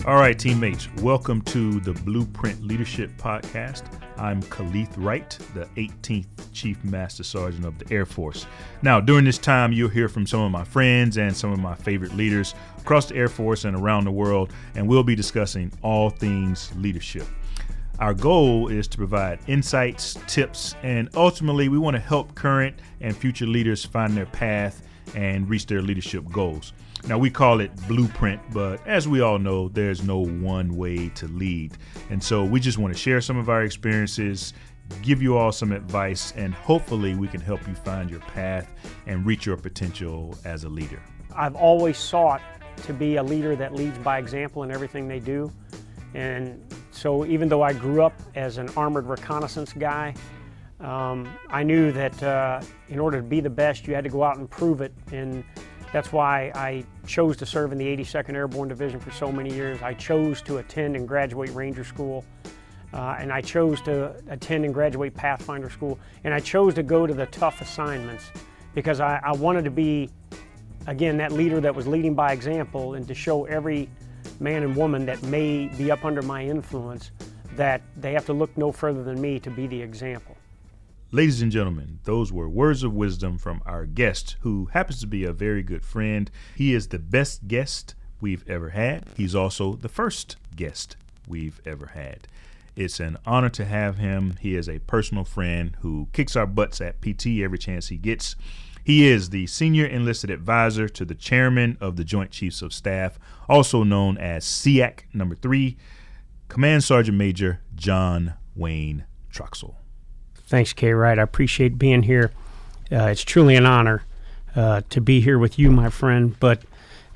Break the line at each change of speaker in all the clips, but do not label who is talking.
All right, teammates, welcome to the Blueprint Leadership Podcast. I'm Kaleth Wright, the 18th Chief Master Sergeant of the Air Force. Now, during this time, you'll hear from some of my friends and some of my favorite leaders across the Air Force and around the world, and we'll be discussing all things leadership. Our goal is to provide insights, tips, and ultimately we want to help current and future leaders find their path and reach their leadership goals. Now, we call it Blueprint, but as we all know, there's no one way to lead. And so we just want to share some of our experiences, give you all some advice, and hopefully we can help you find your path and reach your potential as a leader.
I've always sought to be a leader that leads by example in everything they do. And so even though I grew up as an armored reconnaissance guy, I knew that in order to be the best, you had to go out and prove it. And that's why I chose to serve in the 82nd Airborne Division for so many years. I chose to attend and graduate Ranger School, and I chose to attend and graduate Pathfinder School, and I chose to go to the tough assignments because I wanted to be, again, that leader that was leading by example, and to show every man and woman that may be up under my influence that they have to look no further than me to be the example.
Ladies and gentlemen, those were words of wisdom from our guest, who happens to be a very good friend. He is the best guest we've ever had. He's also the first guest we've ever had. It's an honor to have him. He is a personal friend who kicks our butts at PT every chance he gets. He is the Senior Enlisted Advisor to the Chairman of the Joint Chiefs of Staff, also known as SEAC No. 3, Command Sergeant Major John Wayne Troxell.
Thanks, K. Wright. I appreciate being here. It's truly an honor to be here with you, my friend, but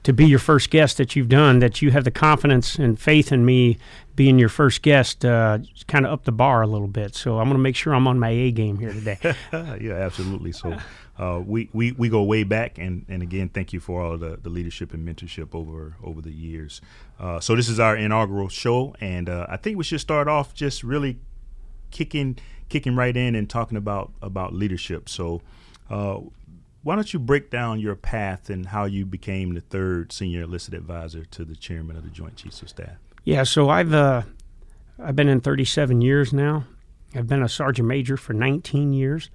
to be your first guest that you've done, that you have the confidence and faith in me being your first guest, kind of up the bar a little bit. So I'm going to make sure I'm on my A game here today.
Yeah, absolutely. So we go way back, and again, thank you for all the leadership and mentorship over the years. So this is our inaugural show, and I think we should start off just really kicking right in and talking about leadership. So why don't you break down your path and how you became the third Senior Enlisted Advisor to the Chairman of the Joint Chiefs of Staff? Yeah,
so I've been in 37 years now. I've been a Sergeant Major for 19 years.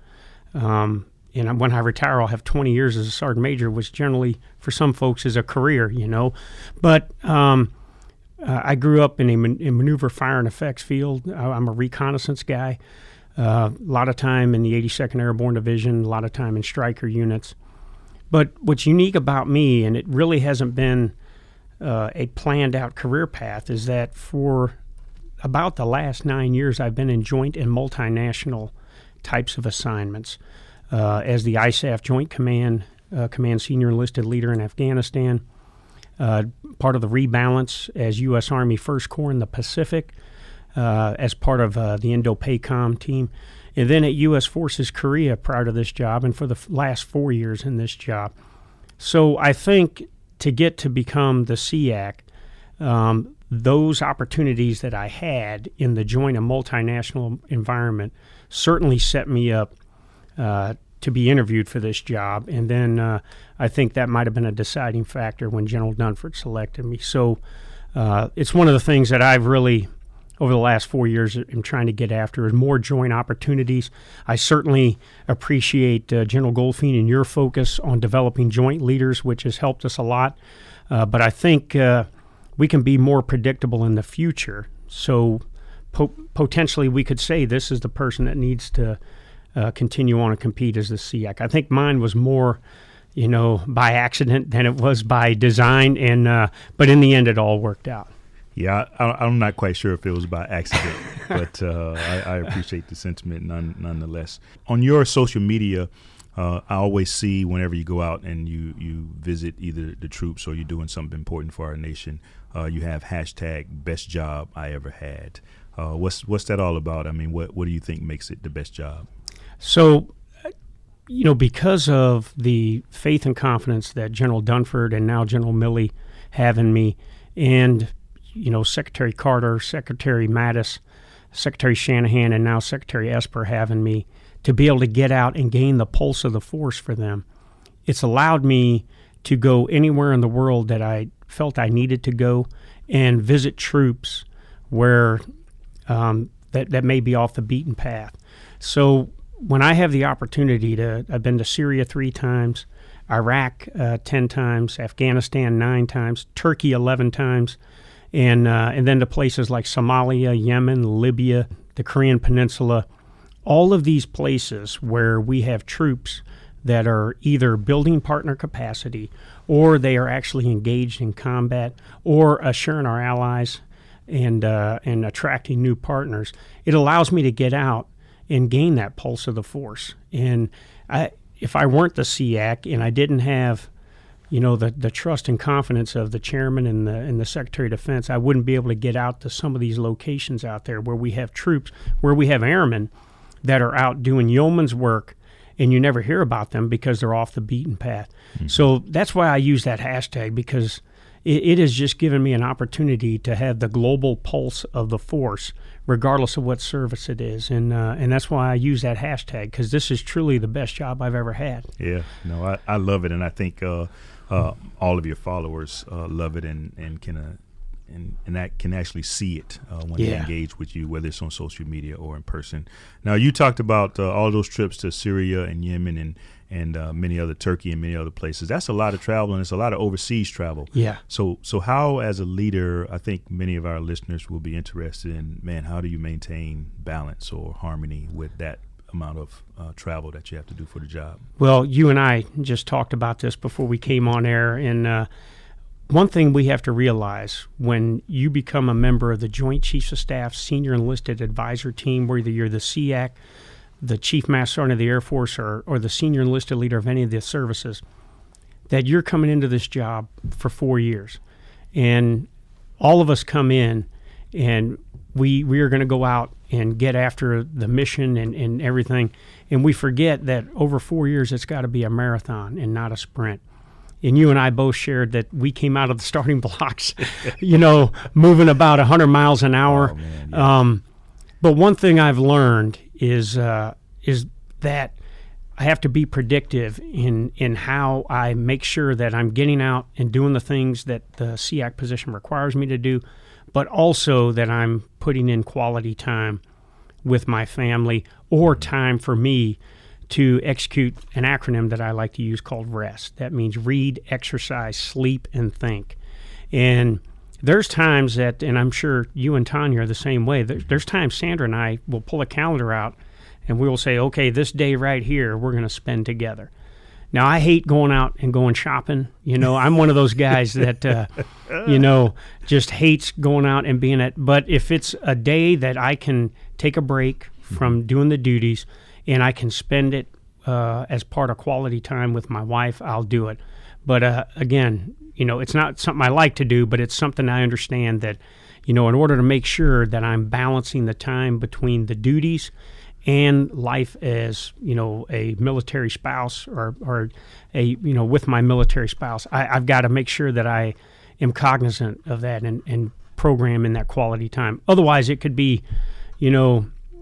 And when I retire, I'll have 20 years as a Sergeant Major, which generally for some folks is a career, you know. But I grew up in a maneuver, fire, and effects field. I'm a reconnaissance guy. A lot of time in the 82nd Airborne Division, a lot of time in Stryker units. But what's unique about me, and it really hasn't been a planned out career path, is that for about the last 9 years, I've been in joint and multinational types of assignments. As the ISAF Joint Command Senior Enlisted Leader in Afghanistan, part of the rebalance as U.S. Army First Corps in the Pacific, as part of the Indo-PACOM team, and then at U.S. Forces Korea prior to this job, and for the last 4 years in this job. So I think to get to become the SEAC, those opportunities that I had in the joint and multinational environment certainly set me up to be interviewed for this job. And then I think that might have been a deciding factor when General Dunford selected me. So it's one of the things that I've really, over the last 4 years, I'm trying to get after is more joint opportunities. I certainly appreciate General Goldfein and your focus on developing joint leaders, which has helped us a lot. But I think we can be more predictable in the future. So potentially we could say this is the person that needs to continue on and compete as the SEAC. I think mine was more, by accident than it was by design, and but in the end it all worked out.
Yeah, I'm not quite sure if it was by accident, but I appreciate the sentiment nonetheless. On your social media, I always see whenever you go out and you visit either the troops or you're doing something important for our nation, you have hashtag best job I ever had. What's that all about? I mean, what do you think makes it the best job?
So, because of the faith and confidence that General Dunford and now General Milley have in me, and Secretary Carter, Secretary Mattis, Secretary Shanahan, and now Secretary Esper have in me, to be able to get out and gain the pulse of the force for them, it's allowed me to go anywhere in the world that I felt I needed to go and visit troops where that may be off the beaten path. So when I have the opportunity I've been to Syria 3 times, Iraq 10 times, Afghanistan 9 times, Turkey 11 times, and then to places like Somalia, Yemen, Libya, the Korean Peninsula, all of these places where we have troops that are either building partner capacity or they are actually engaged in combat or assuring our allies and attracting new partners. It allows me to get out and gain that pulse of the force. And if I weren't the SEAC and I didn't have, the trust and confidence of the chairman and the Secretary of Defense, I wouldn't be able to get out to some of these locations out there where we have troops, where we have airmen that are out doing yeoman's work, and you never hear about them because they're off the beaten path. Mm-hmm. So that's why I use that hashtag, because it has just given me an opportunity to have the global pulse of the force, regardless of what service it is. And that's why I use that hashtag, because this is truly the best job I've ever had.
Yeah, no, I love it, and I think all of your followers love it and that can actually see it when they engage with you, whether it's on social media or in person. Now, you talked about all those trips to Syria and Yemen and many other, Turkey and many other places. That's a lot of travel, and it's a lot of overseas travel.
Yeah.
So how, as a leader, I think many of our listeners will be interested in, how do you maintain balance or harmony with that amount of travel that you have to do for the job?
Well, you and I just talked about this before we came on air, and one thing we have to realize when you become a member of the Joint Chiefs of Staff Senior Enlisted Advisor Team, whether you're the SEAC, the Chief Master Sergeant of the Air Force, or the Senior Enlisted Leader of any of the services, that you're coming into this job for 4 years. And all of us come in, and we are going to go out and get after the mission and everything. And we forget that over 4 years, it's got to be a marathon and not a sprint. And you and I both shared that we came out of the starting blocks, moving about 100 miles an hour.
Oh, man, yeah.
But one thing I've learned is that I have to be predictive in how I make sure that I'm getting out and doing the things that the SEAC position requires me to do, but also that I'm putting in quality time with my family or time for me to execute an acronym that I like to use called REST. That means read, exercise, sleep, and think. And there's times that, and I'm sure you and Tanya are the same way, there's times Sandra and I will pull a calendar out and we will say, okay, this day right here, we're going to spend together. Now, I hate going out and going shopping. I'm one of those guys that, just hates going out and being but if it's a day that I can take a break from doing the duties and I can spend it as part of quality time with my wife, I'll do it. But again, it's not something I like to do, but it's something I understand that, in order to make sure that I'm balancing the time between the duties and life as, a military spouse or with my military spouse, I've got to make sure that I am cognizant of that and program in that quality time. Otherwise, it could be,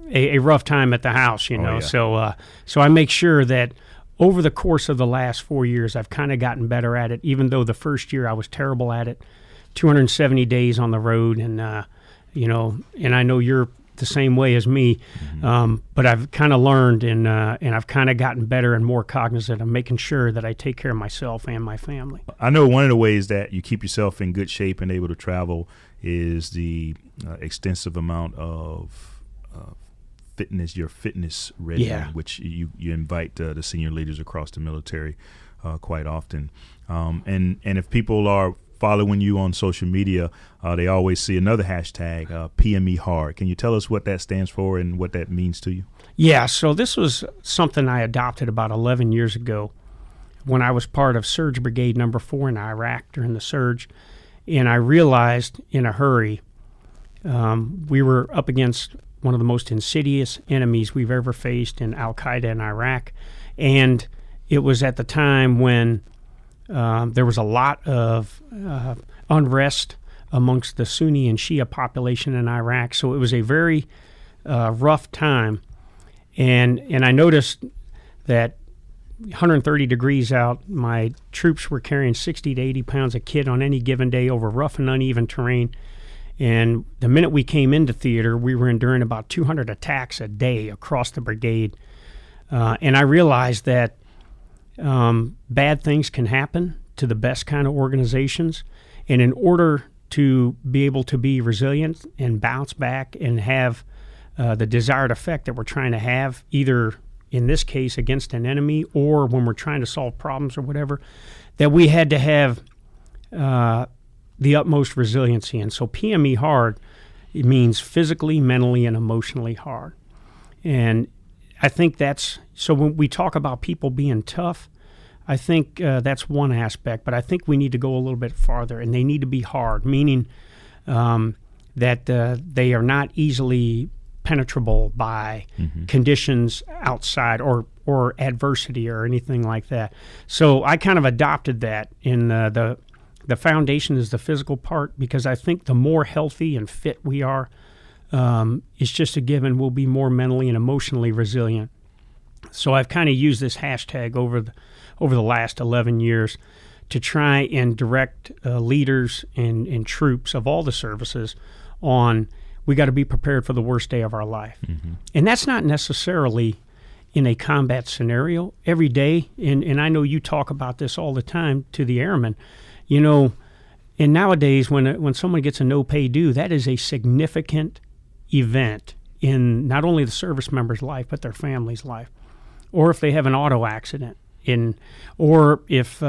a rough time at the house,
Yeah.
So I make sure that over the course of the last 4 years, I've kind of gotten better at it, even though the first year I was terrible at it. 270 days on the road, and and I know you're the same way as me, but I've kind of learned and I've kind of gotten better and more cognizant of making sure that I take care of myself and my family.
I know one of the ways that you keep yourself in good shape and able to travel is the extensive amount of your fitness regimen, which you invite the senior leaders across the military quite often. And if people are following you on social media, they always see another hashtag, PME Hard. Can you tell us what that stands for and what that means to you?
Yeah, so this was something I adopted about 11 years ago when I was part of Surge Brigade No. 4 in Iraq during the surge. And I realized in a hurry we were up against one of the most insidious enemies we've ever faced in Al-Qaeda in Iraq. And it was at the time when there was a lot of unrest amongst the Sunni and Shia population in Iraq. So it was a very rough time. And I noticed that 130 degrees out. My troops were carrying 60 to 80 pounds of kit on any given day over rough and uneven terrain. And the minute we came into theater, we were enduring about 200 attacks a day across the brigade. And I realized that bad things can happen to the best kind of organizations. And in order to be able to be resilient and bounce back and have the desired effect that we're trying to have, either in this case against an enemy or when we're trying to solve problems or whatever, that we had to have the utmost resiliency. And so PME hard, it means physically, mentally, and emotionally hard. And I think that's, so when we talk about people being tough, I think that's one aspect, but I think we need to go a little bit farther, and they need to be hard, meaning that they are not easily penetrable by conditions outside or adversity or anything like that. So I kind of adopted that in the foundation is the physical part, because I think the more healthy and fit we are, it's just a given we'll be more mentally and emotionally resilient. So I've kind of used this hashtag over the last 11 years to try and direct leaders and troops of all the services on, we got to be prepared for the worst day of our life. And that's not necessarily in a combat scenario every day. And I know you talk about this all the time to the airmen. You know, and nowadays when someone gets a no-pay due, that is a significant event in not only the service member's life, but their family's life. Or if they have an auto accident, or if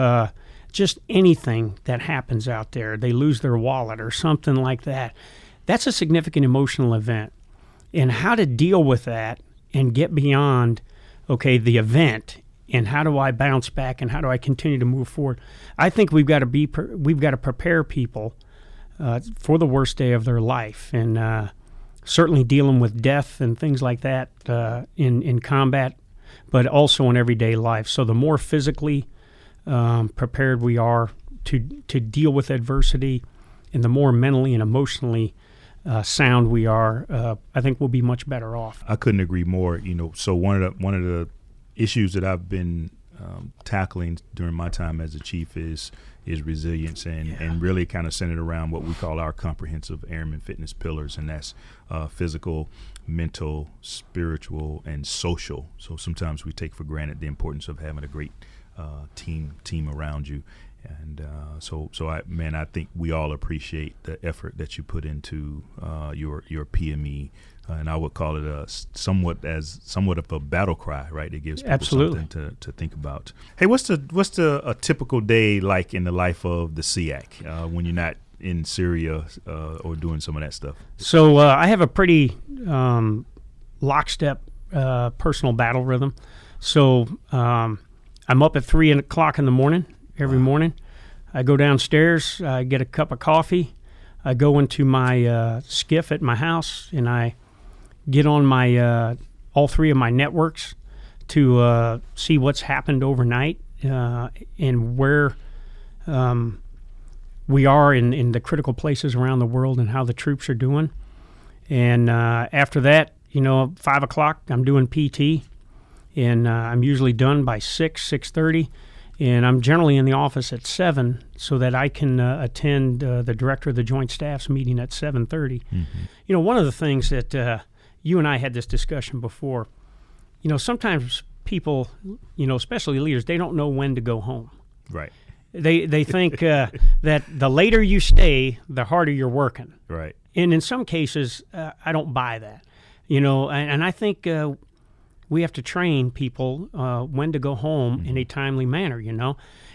just anything that happens out there, they lose their wallet or something like that, that's a significant emotional event. And how to deal with that and get beyond, okay, the event, and how do I bounce back and how do I continue to move forward? I think we've got to prepare people for the worst day of their life, and certainly dealing with death and things like that in combat, but also in everyday life. So the more physically prepared we are to deal with adversity, and the more mentally and emotionally sound we are, I think we'll be much better off.
I couldn't agree more. You know, so one of the issues that I've been tackling during my time as a chief is resilience, and really kind of centered around what we call our comprehensive airman fitness pillars, and that's physical, mental, spiritual, and social. So sometimes we take for granted the importance of having a great team around you. And so I think we all appreciate the effort that you put into your PME, and I would call it somewhat of a battle cry, right? It gives people something to think about. Hey, what's a typical day like in the life of the SEAC when you're not in Syria or doing some of that stuff?
So I have a pretty lockstep personal battle rhythm. So I'm up at 3 o'clock in the morning every morning. I go downstairs, I get a cup of coffee, I go into my skiff at my house, and I get on my all three of my networks to see what's happened overnight and where we are in the critical places around the world and how the troops are doing. And after that, 5 o'clock, I'm doing PT, and I'm usually done by 6:30. And I'm generally in the office at 7 so that I can attend the director of the Joint Staff's meeting at 7:30. One of the things that you and I had this discussion before, sometimes people, especially leaders, they don't know when to go home.
Right.
They think that the later you stay, the harder you're working.
Right.
And in some cases, I don't buy that. And I think we have to train people when to go home in a timely manner,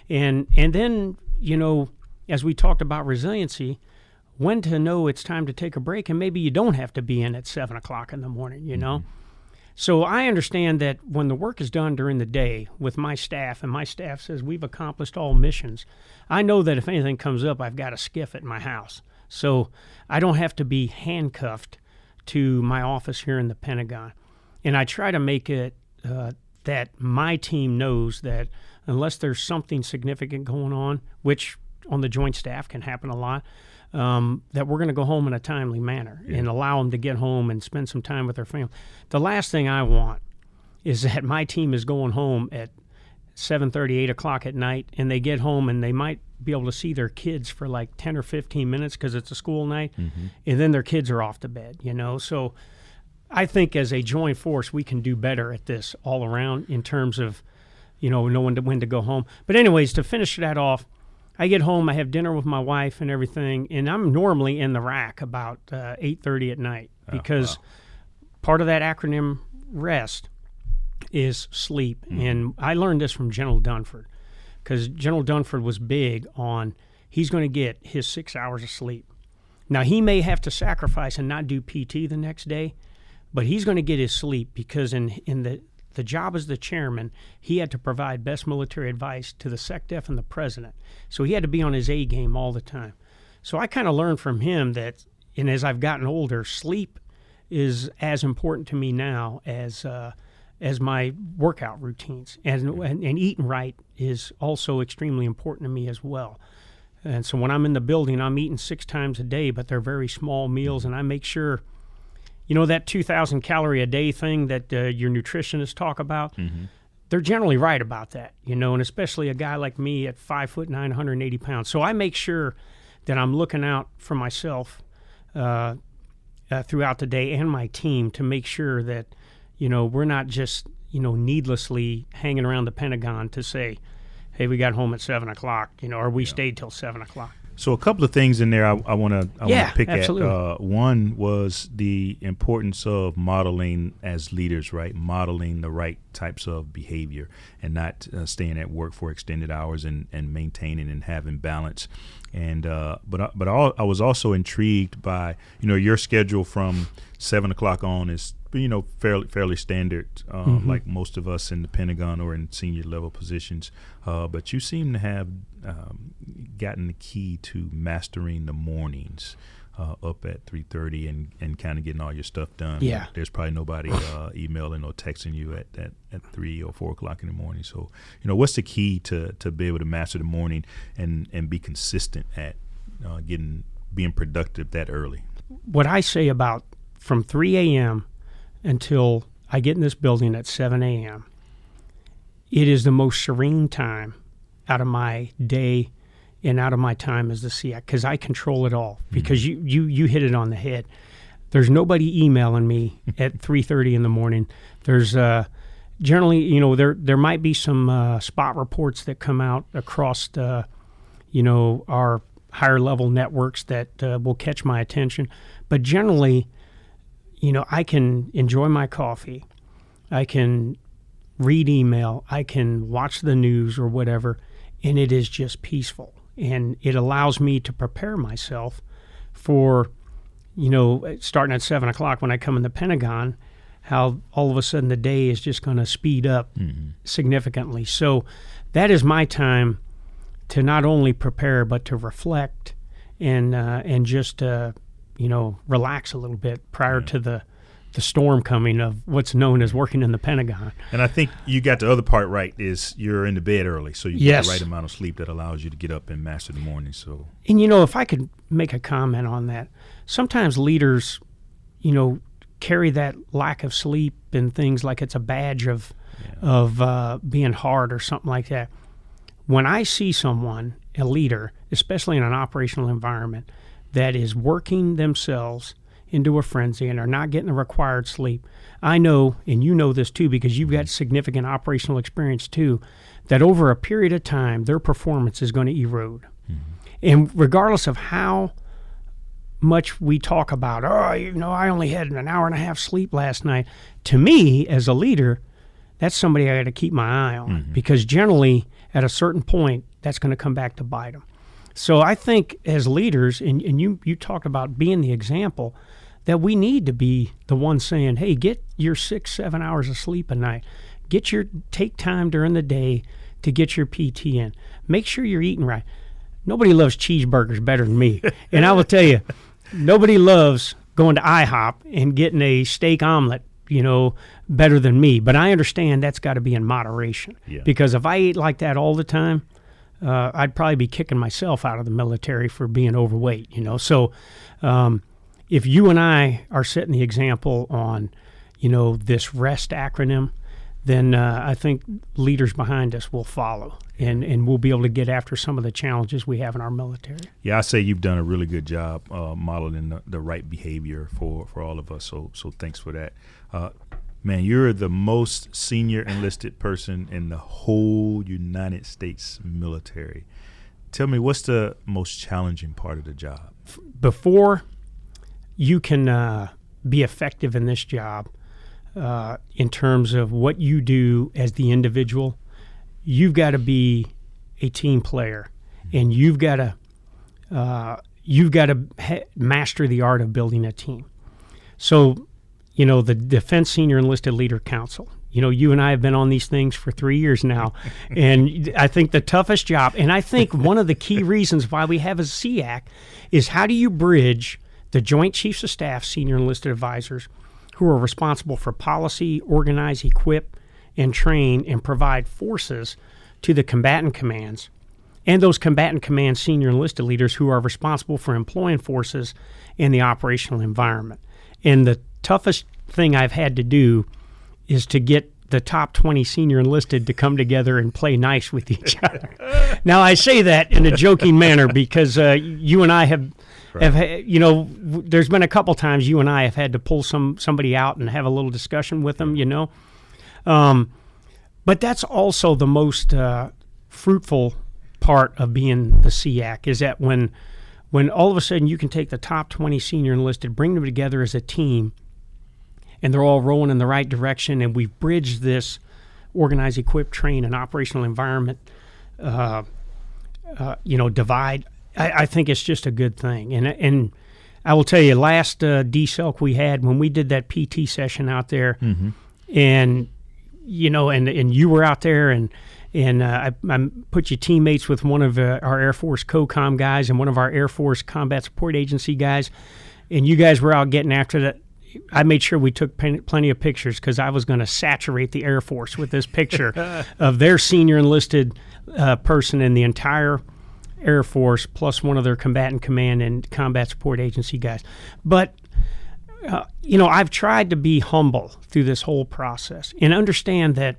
and then, as we talked about resiliency, when to know it's time to take a break, and maybe you don't have to be in at 7 o'clock in the morning, So I understand that when the work is done during the day with my staff, and my staff says we've accomplished all missions, I know that if anything comes up, I've got a skiff at my house. So I don't have to be handcuffed to my office here in the Pentagon. And I try to make it that my team knows that unless there's something significant going on, which on the Joint Staff can happen a lot, that we're going to go home in a timely manner and allow them to get home and spend some time with their family. The last thing I want is that my team is going home at 7:30, 8 o'clock at night, and they get home and they might be able to see their kids for like 10 or 15 minutes because it's a school night, and then their kids are off to bed, So I think as a joint force, we can do better at this all around in terms of, knowing when to go home. But anyways, to finish that off, I get home, I have dinner with my wife and everything, and I'm normally in the rack about 8:30 at night because part of that acronym REST is sleep. And I learned this from General Dunford because General Dunford was big on he's going to get his 6 hours of sleep. Now, he may have to sacrifice and not do PT the next day, but he's going to get his sleep because in the job as the chairman, he had to provide best military advice to the SecDef and the president. So he had to be on his A game all the time. So I kind of learned from him that, and as I've gotten older, sleep is as important to me now as my workout routines. And eating right is also extremely important to me as well. And so when I'm in the building, I'm eating 6 times a day, but they're very small meals, and I make sure, that 2,000 calorie a day thing that your nutritionists talk about, they're generally right about that, and especially a guy like me at 5'9", 180 pounds. So I make sure that I'm looking out for myself throughout the day and my team to make sure that, we're not just, needlessly hanging around the Pentagon to say, hey, we got home at 7 o'clock, or we stayed till 7 o'clock.
So a couple of things in there I want to pick
absolutely.
at. One was the importance of modeling as leaders, right? Modeling the right types of behavior and not staying at work for extended hours and maintaining and having balance. And but I was also intrigued by your schedule from 7 o'clock on is fairly standard, like most of us in the Pentagon or in senior level positions. But you seem to have gotten the key to mastering the mornings up at 3:30 and kind of getting all your stuff done.
Yeah.
There's probably nobody emailing or texting you at 3 or 4 o'clock in the morning. So, what's the key to be able to master the morning and be consistent at being productive that early?
What I say about from 3 a.m. until I get in this building at 7 a.m., it is the most serene time out of my day and out of my time as the SEAC because I control it all. Because you hit it on the head. There's nobody emailing me at 3:30 in the morning. There's generally, there might be some spot reports that come out across the, our higher level networks that will catch my attention. But generally, I can enjoy my coffee. I can read email. I can watch the news or whatever, and it is just peaceful. And it allows me to prepare myself for, starting at 7 o'clock when I come in the Pentagon, how all of a sudden the day is just going to speed up significantly. So that is my time to not only prepare but to reflect and just relax a little bit prior to the storm coming of what's known as working in the Pentagon.
And I think you got the other part right is you're in the bed early, so you get the right amount of sleep that allows you to get up and master the morning. So,
and if I could make a comment on that, sometimes leaders, carry that lack of sleep and things like it's a badge of being hard or something like that. When I see someone, a leader, especially in an operational environment, that is working themselves into a frenzy and are not getting the required sleep, I know, and you know this too because you've got significant operational experience too, that over a period of time, their performance is going to erode. And regardless of how much we talk about, I only had an hour and a half sleep last night, to me, as a leader, that's somebody I got to keep my eye on because generally, at a certain point, that's going to come back to bite them. So I think as leaders, and you talked about being the example, that we need to be the one saying, hey, get your 6-7 hours of sleep a night. Take time during the day to get your PT in. Make sure you're eating right. Nobody loves cheeseburgers better than me. And I will tell you, nobody loves going to IHOP and getting a steak omelet, better than me. But I understand that's got to be in moderation. Yeah. Because if I ate like that all the time, I'd probably be kicking myself out of the military for being overweight, So if you and I are setting the example on, this REST acronym, then I think leaders behind us will follow, and we'll be able to get after some of the challenges we have in our military.
Yeah, I say you've done a really good job modeling the right behavior for all of us, so thanks for that. Man, you're the most senior enlisted person in the whole United States military. Tell me, what's the most challenging part of the job?
Before you can be effective in this job, in terms of what you do as the individual, you've got to be a team player, and you've got to master the art of building a team. So, the Defense Senior Enlisted Leader Council, you and I have been on these things for 3 years now, and I think the toughest job, and I think one of the key reasons why we have a SEAC is how do you bridge the Joint Chiefs of Staff Senior Enlisted Advisors who are responsible for policy, organize, equip, and train and provide forces to the combatant commands, and those combatant command senior enlisted leaders who are responsible for employing forces in the operational environment. And the toughest thing I've had to do is to get the top 20 senior enlisted to come together and play nice with each other. Now, I say that in a joking manner because you and I have there's been a couple times you and I have had to pull somebody out and have a little discussion with them, But that's also the most fruitful part of being the SEAC, is that when all of a sudden you can take the top 20 senior enlisted, bring them together as a team, and they're all rowing in the right direction, and we've bridged this organize, equip, train, and operational environment divide. I think it's just a good thing. And I will tell you, last DSELC we had, when we did that PT session out there, and you were out there, and I put you teammates with one of our Air Force COCOM guys and one of our Air Force Combat Support Agency guys, and you guys were out getting after that. I made sure we took plenty of pictures because I was going to saturate the Air Force with this picture of their senior enlisted person in the entire Air Force, plus one of their combatant command and combat support agency guys. But, I've tried to be humble through this whole process and understand that,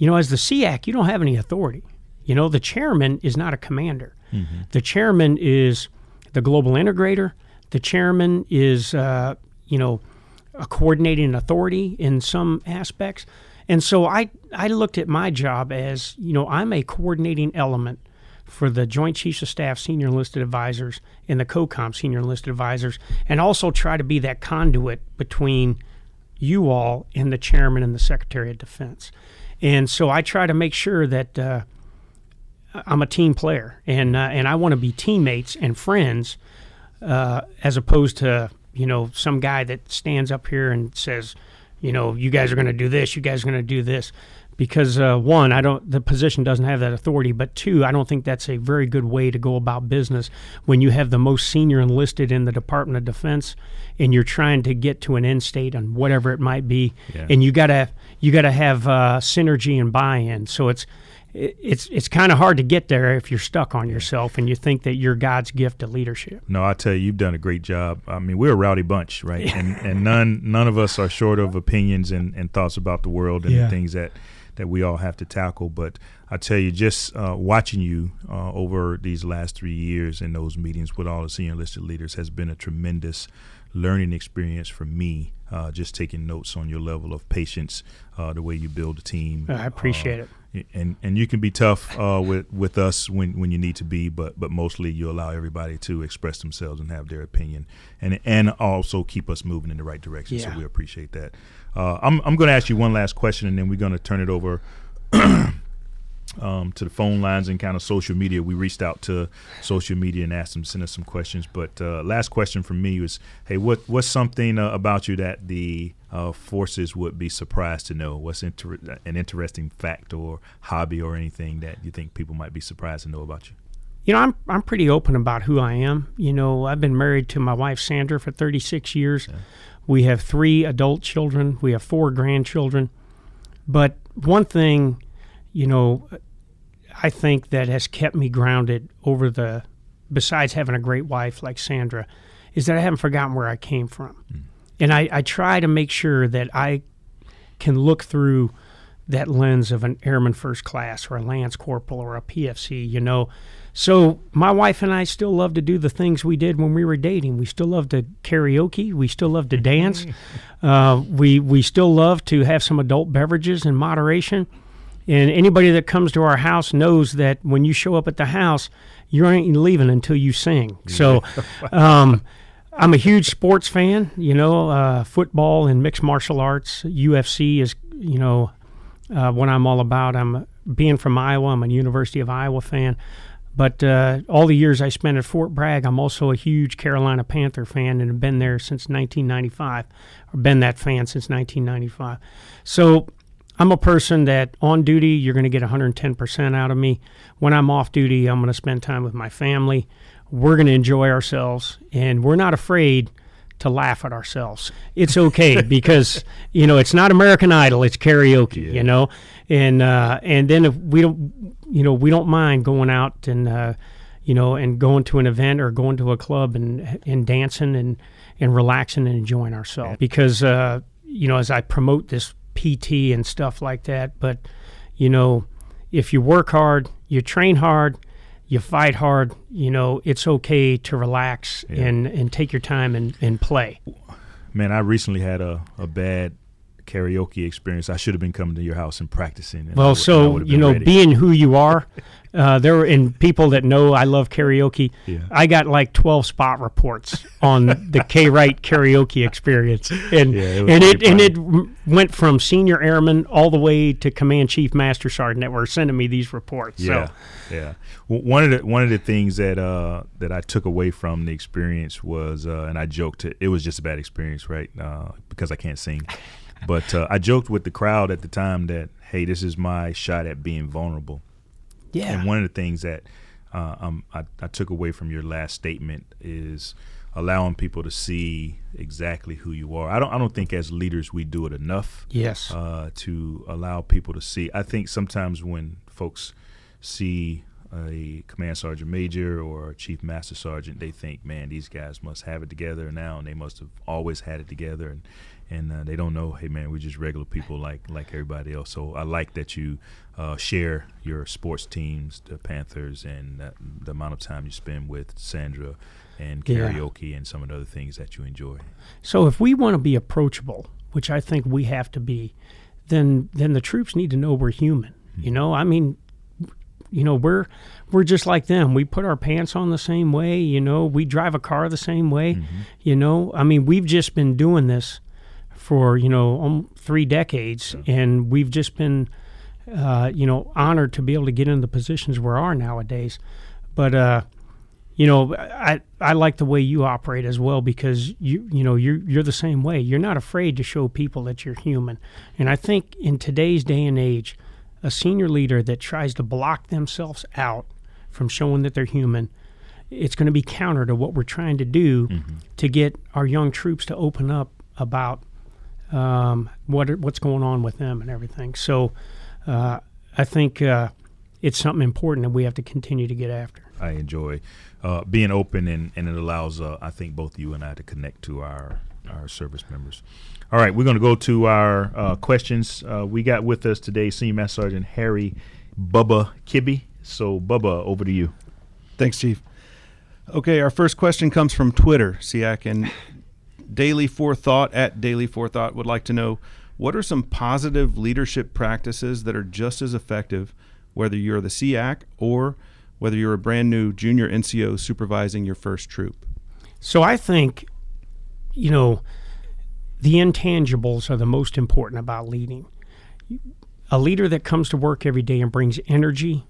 as the SEAC, you don't have any authority. The chairman is not a commander. Mm-hmm. The chairman is the global integrator. The chairman is, a coordinating authority in some aspects. And so I looked at my job as, I'm a coordinating element for the Joint Chiefs of Staff Senior Enlisted Advisors and the COCOM Senior Enlisted Advisors, and also try to be that conduit between you all and the Chairman and the Secretary of Defense. And so I try to make sure that I'm a team player, and I want to be teammates and friends as opposed to, some guy that stands up here and says, you guys are going to do this, you guys are going to do this. Because one, the position doesn't have that authority, but two, I don't think that's a very good way to go about business when you have the most senior enlisted in the Department of Defense and you're trying to get to an end state on whatever it might be, and you gotta have synergy and buy-in. So it's kind of hard to get there if you're stuck on yourself and you think that you're God's gift to leadership.
No, I tell you, you've done a great job. I mean, we're a rowdy bunch, right? And none of us are short of opinions and thoughts about the world and the things that we all have to tackle. But I tell you, just watching you over these last 3 years in those meetings with all the senior enlisted leaders has been a tremendous learning experience for me, just taking notes on your level of patience, the way you build a team.
I appreciate it.
And you can be tough with us when you need to be, but mostly you allow everybody to express themselves and have their opinion, and also keep us moving in the right direction. So we appreciate that. I'm going to ask you one last question, and then we're going to turn it over to the phone lines and kind of social media. We reached out to social media and asked them to send us some questions. But last question from me was, hey, what's something about you that the forces would be surprised to know? What's an interesting fact or hobby or anything that you think people might be surprised to know about you?
I'm pretty open about who I am. I've been married to my wife, Sandra, for 36 years. Yeah. We have 3 adult children. We have 4 grandchildren. But one thing, I think that has kept me grounded besides having a great wife like Sandra, is that I haven't forgotten where I came from. And I try to make sure that I can look through that lens of an airman first class or a lance corporal or a PFC. So my wife and I still love to do the things we did when we were dating. We still love to karaoke. We still love to dance. We still love to have some adult beverages in moderation. And anybody that comes to our house knows that when you show up at the house, you ain't leaving until you sing. So I'm a huge sports fan, football and mixed martial arts. UFC is, what I'm all about. Being from Iowa, I'm a University of Iowa fan. But all the years I spent at Fort Bragg, I'm also a huge Carolina Panther fan and have been there since 1995, or been that fan since 1995. So I'm a person that on duty, you're going to get 110% out of me. When I'm off duty, I'm going to spend time with my family. We're going to enjoy ourselves, and we're not afraid to laugh at ourselves. It's okay because, it's not American Idol, it's karaoke, and then if we don't mind going out and, and going to an event or going to a club and dancing and relaxing and enjoying ourselves. Because, as I promote this PT and stuff like that, but, if you work hard, you train hard, you fight hard, it's okay to relax and take your time and play.
Man, I recently had a bad karaoke experience. I should have been coming to your house and practicing.
Well, being who you are, and people that know I love karaoke, I got like 12 spot reports on the K. Wright karaoke experience. And it went from senior airman all the way to command chief master sergeant that were sending me these reports.
Yeah. Well, one of the things that I took away from the experience was, and I joked, it was just a bad experience, right? Because I can't sing. But I joked with the crowd at the time that, hey, this is my shot at being vulnerable. Yeah. And one of the things that I took away from your last statement is allowing people to see exactly who you are. I don't think as leaders we do it enough.
Yes.
To allow people to see. I think sometimes when folks see a command sergeant major or a chief master sergeant, they think, man, these guys must have it together now, and they must have always had it together, and they don't know, hey, man, we're just regular people like everybody else. So I like that you share your sports teams, the Panthers, and the amount of time you spend with Sandra and karaoke and some of the other things that you enjoy. So
if we want to be approachable, which I think we have to be, then the troops need to know we're human. Mm-hmm. We're just like them. We put our pants on the same way, we drive a car the same way, mm-hmm. We've just been doing this for, 3 decades, and we've just been, honored to be able to get into the positions we are nowadays. But, I like the way you operate as well, because you're the same way. You're not afraid to show people that you're human. And I think in today's day and age, a senior leader that tries to block themselves out from showing that they're human, it's going to be counter to what we're trying to do mm-hmm. to get our young troops to open up about what's going on with them and everything. So I think it's something important that we have to continue to get after. I enjoy being open, and it allows, I think, both you and I to connect to our service members. All right, we're going to go to our questions. We got with us today Senior Master Sergeant Harry Bubba Kibbe. So, Bubba, over to you.
Thanks, Chief. Okay, our first question comes from Twitter, SEAC, and Daily Forethought at Daily Forethought would like to know, what are some positive leadership practices that are just as effective, whether you're the SEAC or whether you're a brand new junior NCO supervising your first troop? So I think, the intangibles are the most important about leading. A leader that comes to work every day and brings energy,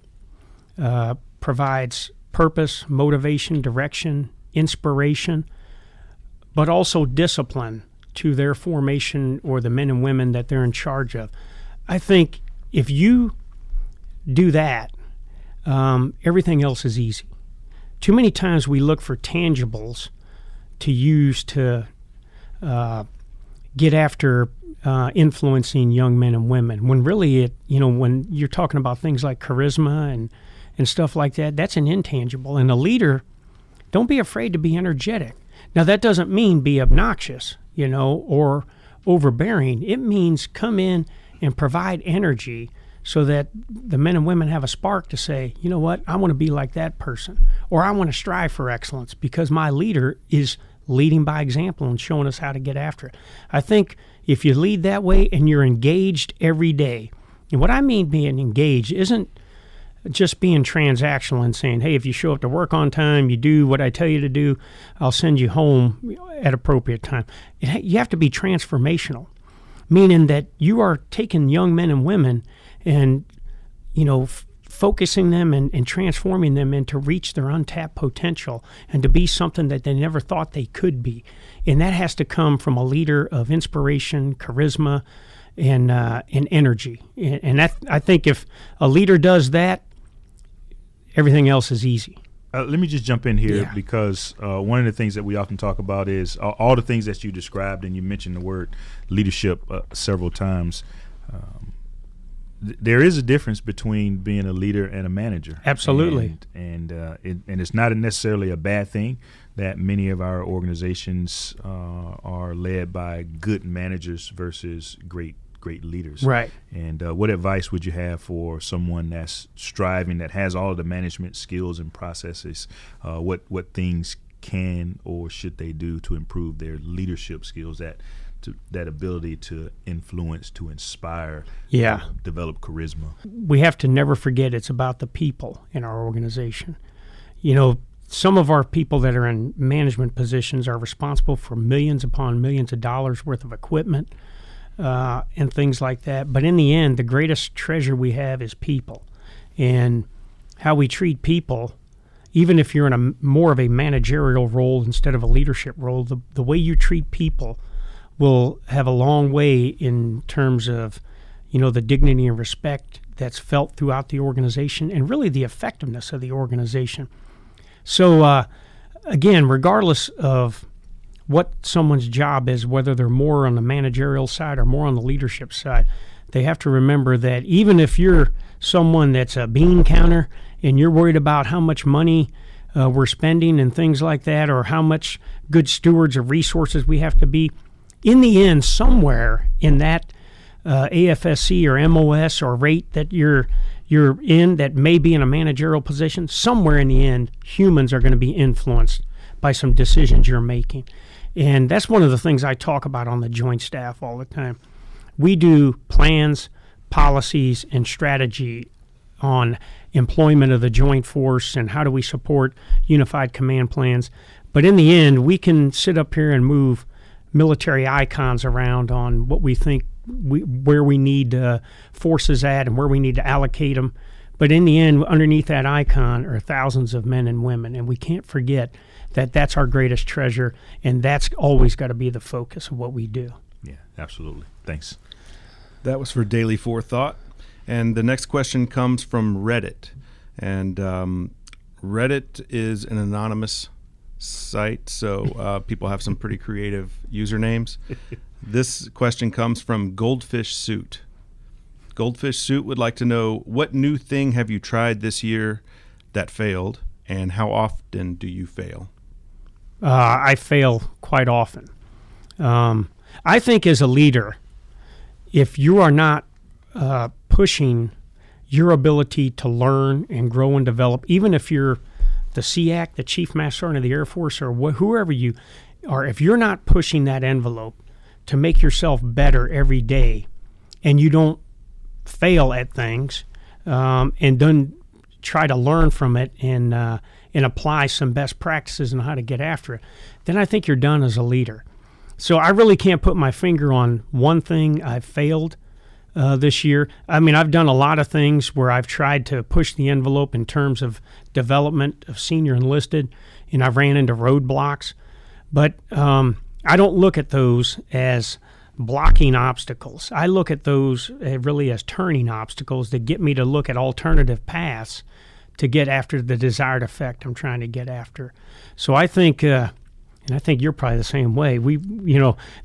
provides purpose, motivation, direction, inspiration, but also discipline to their formation or the men and women that they're in charge of. I think if you do that, everything else is easy. Too many times we look for tangibles to use to get after influencing young men and women, when really when you're talking about things like charisma and stuff like that, that's an intangible. And a leader, don't be afraid to be energetic. Now, that doesn't mean be obnoxious, or overbearing. It means come in and provide energy so that the men and women have a spark to say, you know what, I want to be like that person, or I want to strive for excellence because my leader is leading by example and showing us how to get after it. I think if you lead that way and you're engaged every day, and what I mean being engaged isn't just being transactional and saying, hey, if you show up to work on time, you do what I tell you to do, I'll send you home at appropriate time. You have to be transformational, meaning that you are taking young men and women and, focusing them and transforming them into reach their untapped potential and to be something that they never thought they could be. And that has to come from a leader of inspiration, charisma, and energy. And that, I think if a leader does that, everything else is easy.
Let me just jump in here because one of the things that we often talk about is all the things that you described, and you mentioned the word leadership several times. There is a difference between being a leader and a manager.
Absolutely.
And it's not necessarily a bad thing that many of our organizations are led by good managers versus great leaders.
Right.
And what advice would you have for someone that's striving, that has all of the management skills and processes? What things can or should they do to improve their leadership skills, that ability to influence, to inspire, develop charisma?
We have to never forget it's about the people in our organization. Some of our people that are in management positions are responsible for millions upon millions of dollars worth of equipment and things like that. But in the end, the greatest treasure we have is people. And how we treat people, even if you're in a more of a managerial role instead of a leadership role, the way you treat people will have a long way in terms of, the dignity and respect that's felt throughout the organization and really the effectiveness of the organization. So, again, regardless of what someone's job is, whether they're more on the managerial side or more on the leadership side, they have to remember that even if you're someone that's a bean counter and you're worried about how much money we're spending and things like that, or how much good stewards of resources we have to be, in the end, somewhere in that AFSC or MOS or rate that you're in that may be in a managerial position, somewhere in the end, humans are going to be influenced by some decisions you're making. And that's one of the things I talk about on the joint staff all the time. We do plans, policies, and strategy on employment of the joint force and how do we support unified command plans. But in the end, we can sit up here and move military icons around on what we think where we need forces at and where we need to allocate them. But in the end, underneath that icon are thousands of men and women, and we can't forget that that's our greatest treasure, and that's always got to be the focus of what we do.
Yeah, absolutely. Thanks.
That was for Daily Forethought. And the next question comes from Reddit. And Reddit is an anonymous site, so people have some pretty creative usernames. This question comes from Goldfish Suit. Goldfish Suit would like to know, what new thing have you tried this year that failed, and how often do you fail?
I fail quite often. I think as a leader, if you are not pushing your ability to learn and grow and develop, even if you're the SEAC, the Chief Master Sergeant of the Air Force, or whoever you are, if you're not pushing that envelope to make yourself better every day, and you don't fail at things, and then try to learn from it and apply some best practices on how to get after it, then I think you're done as a leader. So I really can't put my finger on one thing I've failed this year. I mean, I've done a lot of things where I've tried to push the envelope in terms of development of senior enlisted, and I've ran into roadblocks. But I don't look at those as blocking obstacles. I look at those really as turning obstacles that get me to look at alternative paths to get after the desired effect I'm trying to get after. So I think, and I think you're probably the same way,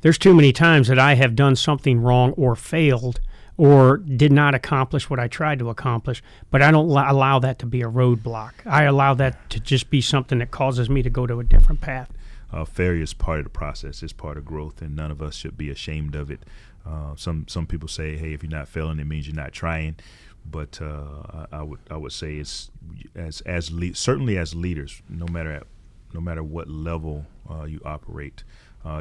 there's too many times that I have done something wrong or failed or did not accomplish what I tried to accomplish, but I don't allow that to be a roadblock. I allow that to just be something that causes me to go to a different path.
Failure is part of the process. It's part of growth, and none of us should be ashamed of it. Some people say, hey, if you're not failing, it means you're not trying. But I would say it's certainly as leaders, no matter what level you operate,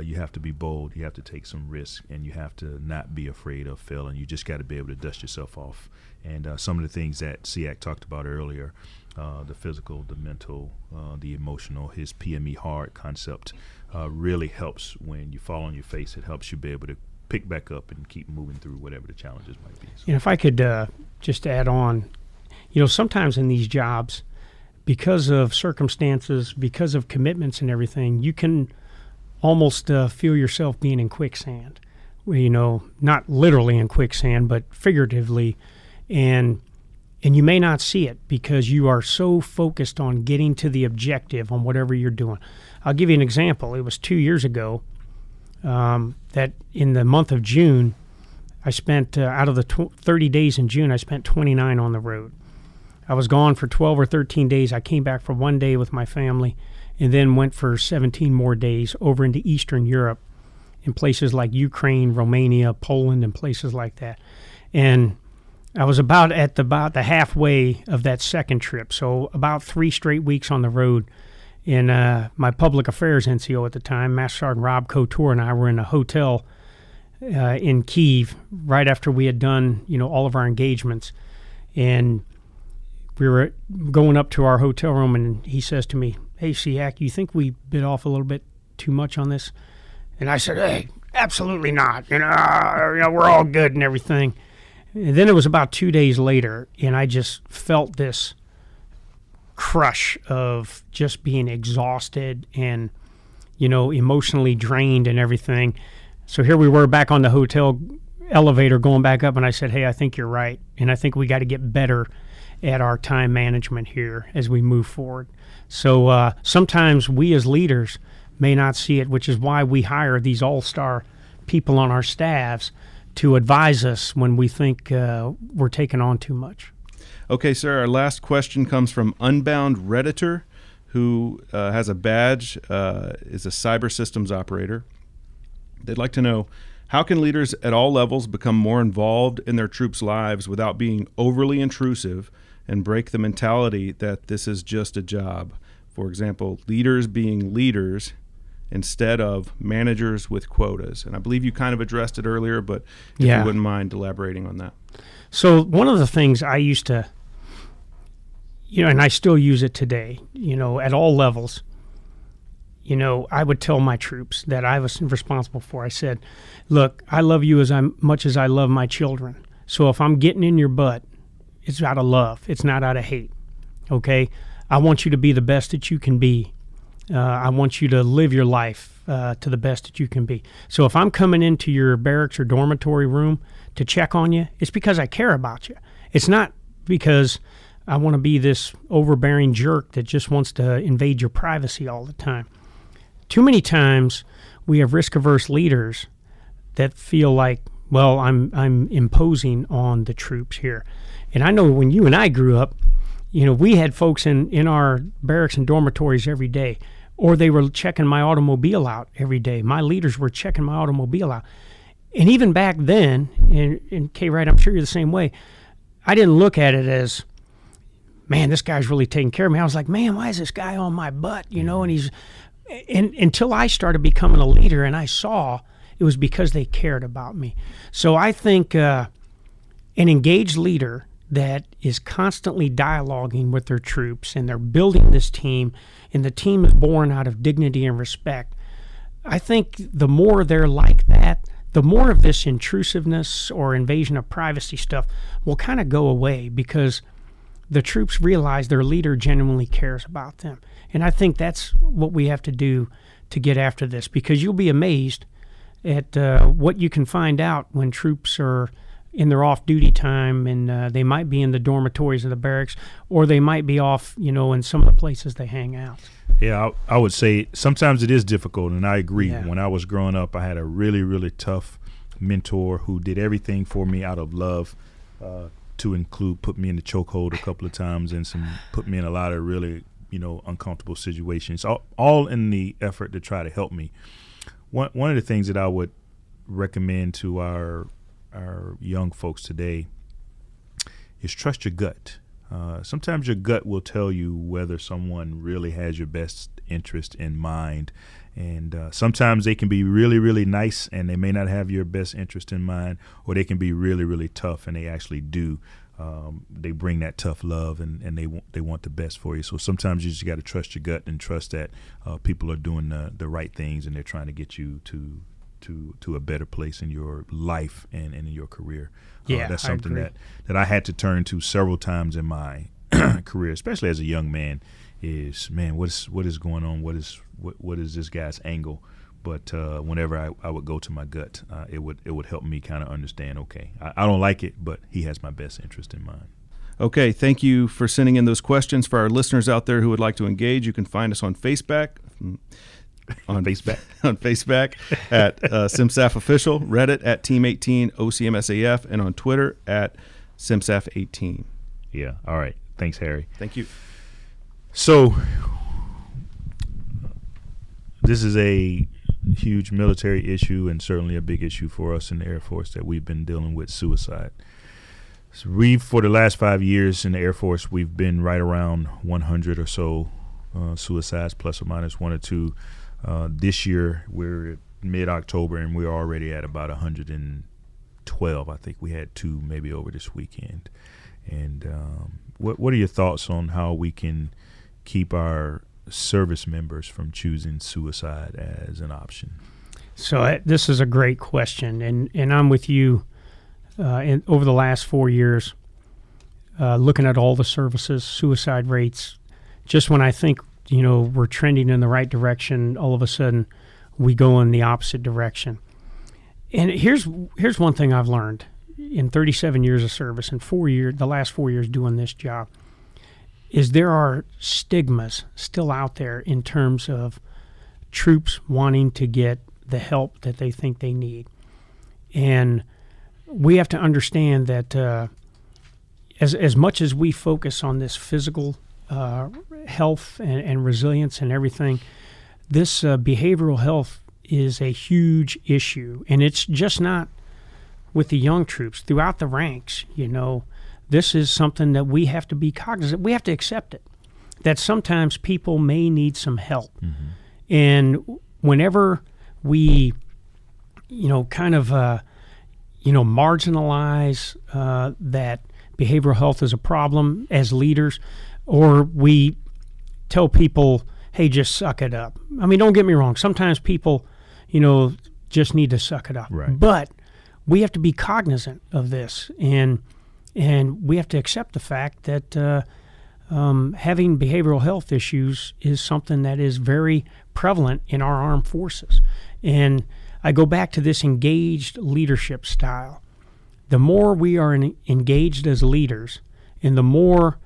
you have to be bold. You have to take some risk, and you have to not be afraid of failing. You just got to be able to dust yourself off. And some of the things that SEAC talked about earlier, the physical, the mental, the emotional, his PME hard concept really helps when you fall on your face. It helps you be able to pick back up and keep moving through whatever the challenges might be. So.
And if I could just add on, sometimes in these jobs, because of circumstances, because of commitments and everything, you can almost feel yourself being in quicksand. Not literally in quicksand, but figuratively, and you may not see it because you are so focused on getting to the objective on whatever you're doing. I'll give you an example. It was 2 years ago that in the month of June, I spent, out of the 30 days in June, I spent 29 on the road. I was gone for 12 or 13 days. I came back for 1 day with my family and then went for 17 more days over into Eastern Europe in places like Ukraine, Romania, Poland, and places like that. And I was about the halfway of that second trip, so about 3 straight weeks on the road. And my public affairs NCO at the time, Master Sergeant Rob Couture, and I were in a hotel in Kyiv right after we had done, all of our engagements. And we were going up to our hotel room, and he says to me, "Hey, SEAC, you think we bit off a little bit too much on this?" And I said, "Hey, absolutely not. We're all good and everything." And then it was about 2 days later, and I just felt this crush of just being exhausted and, emotionally drained and everything. So here we were back on the hotel elevator going back up, and I said, "Hey, I think you're right, and I think we got to get better at our time management here as we move forward." So sometimes we as leaders may not see it, which is why we hire these all-star people on our staffs to advise us when we think we're taking on too much.
Okay, sir, our last question comes from Unbound Redditor, who has a badge, is a cyber systems operator. They'd like to know, how can leaders at all levels become more involved in their troops' lives without being overly intrusive and break the mentality that this is just a job? For example, leaders being leaders instead of managers with quotas. And I believe you kind of addressed it earlier, but if you wouldn't mind elaborating on that.
So one of the things I used to, and I still use it today, at all levels, I would tell my troops that I was responsible for. I said, "Look, I love you as much as I love my children. So if I'm getting in your butt, it's out of love. It's not out of hate. Okay? I want you to be the best that you can be. I want you to live your life to the best that you can be. So if I'm coming into your barracks or dormitory room to check on you, it's because I care about you. It's not because I want to be this overbearing jerk that just wants to invade your privacy all the time." Too many times we have risk-averse leaders that feel like, well, I'm imposing on the troops here. And I know when you and I grew up, we had folks in our barracks and dormitories every day, or they were checking my automobile out every day. My leaders were checking my automobile out. And even back then, and K. Wright, I'm sure you're the same way, I didn't look at it as, man, this guy's really taking care of me. I was like, man, why is this guy on my butt? And until I started becoming a leader and I saw it was because they cared about me. So I think an engaged leader that is constantly dialoguing with their troops and they're building this team and the team is born out of dignity and respect, I think the more they're like that, the more of this intrusiveness or invasion of privacy stuff will kind of go away because the troops realize their leader genuinely cares about them. And I think that's what we have to do to get after this, because you'll be amazed at what you can find out when troops are in their off-duty time, and they might be in the dormitories of the barracks, or they might be off, in some of the places they hang out.
Yeah, I would say sometimes it is difficult, and I agree. Yeah. When I was growing up, I had a really, really tough mentor who did everything for me out of love, to include put me in the chokehold a couple of times and put me in a lot of really, uncomfortable situations, all in the effort to try to help me. One of the things that I would recommend to our young folks today is trust your gut. Sometimes your gut will tell you whether someone really has your best interest in mind. And sometimes they can be really, really nice and they may not have your best interest in mind, or they can be really, really tough and they actually do. They bring that tough love and they want the best for you. So sometimes you just got to trust your gut and trust that people are doing the right things and they're trying to get you to a better place in your life and in your career. That's something that I had to turn to several times in my career, especially as a young man. Is, man, what is going on? What is this guy's angle? But whenever I would go to my gut, it would help me kind of understand. Okay, I don't like it, but he has my best interest in mind.
Okay, thank you for sending in those questions. For our listeners out there who would like to engage, you can find us on Facebook. On Facebook at CMSAF Official, Reddit at Team18 OCMSAF, and on Twitter at CMSAF18.
Yeah. All right. Thanks, Harry.
Thank you.
So this is a huge military issue and certainly a big issue for us in the Air Force that we've been dealing with suicide. So for the last 5 years in the Air Force, we've been right around 100 or so suicides, plus or minus one or two. This year, we're mid-October, and we're already at about 112. I think we had 2 maybe over this weekend. And what are your thoughts on how we can keep our service members from choosing suicide as an option?
So this is a great question, and I'm with you. Over the last 4 years, looking at all the services, suicide rates, just when I think we're trending in the right direction, all of a sudden we go in the opposite direction. And here's one thing I've learned in 37 years of service and the last 4 years doing this job, is there are stigmas still out there in terms of troops wanting to get the help that they think they need. And we have to understand that as much as we focus on this physical health and resilience and everything, this behavioral health is a huge issue. And it's just not with the young troops. Throughout the ranks, this is something that we have to be cognizant. We have to accept it, that sometimes people may need some help. Mm-hmm. And whenever we, marginalize that behavioral health is a problem as leaders, or we tell people, hey, just suck it up. I mean, don't get me wrong. Sometimes people, just need to suck it up.
Right.
But we have to be cognizant of this, and we have to accept the fact that having behavioral health issues is something that is very prevalent in our armed forces. And I go back to this engaged leadership style. The more we are engaged as leaders, and the more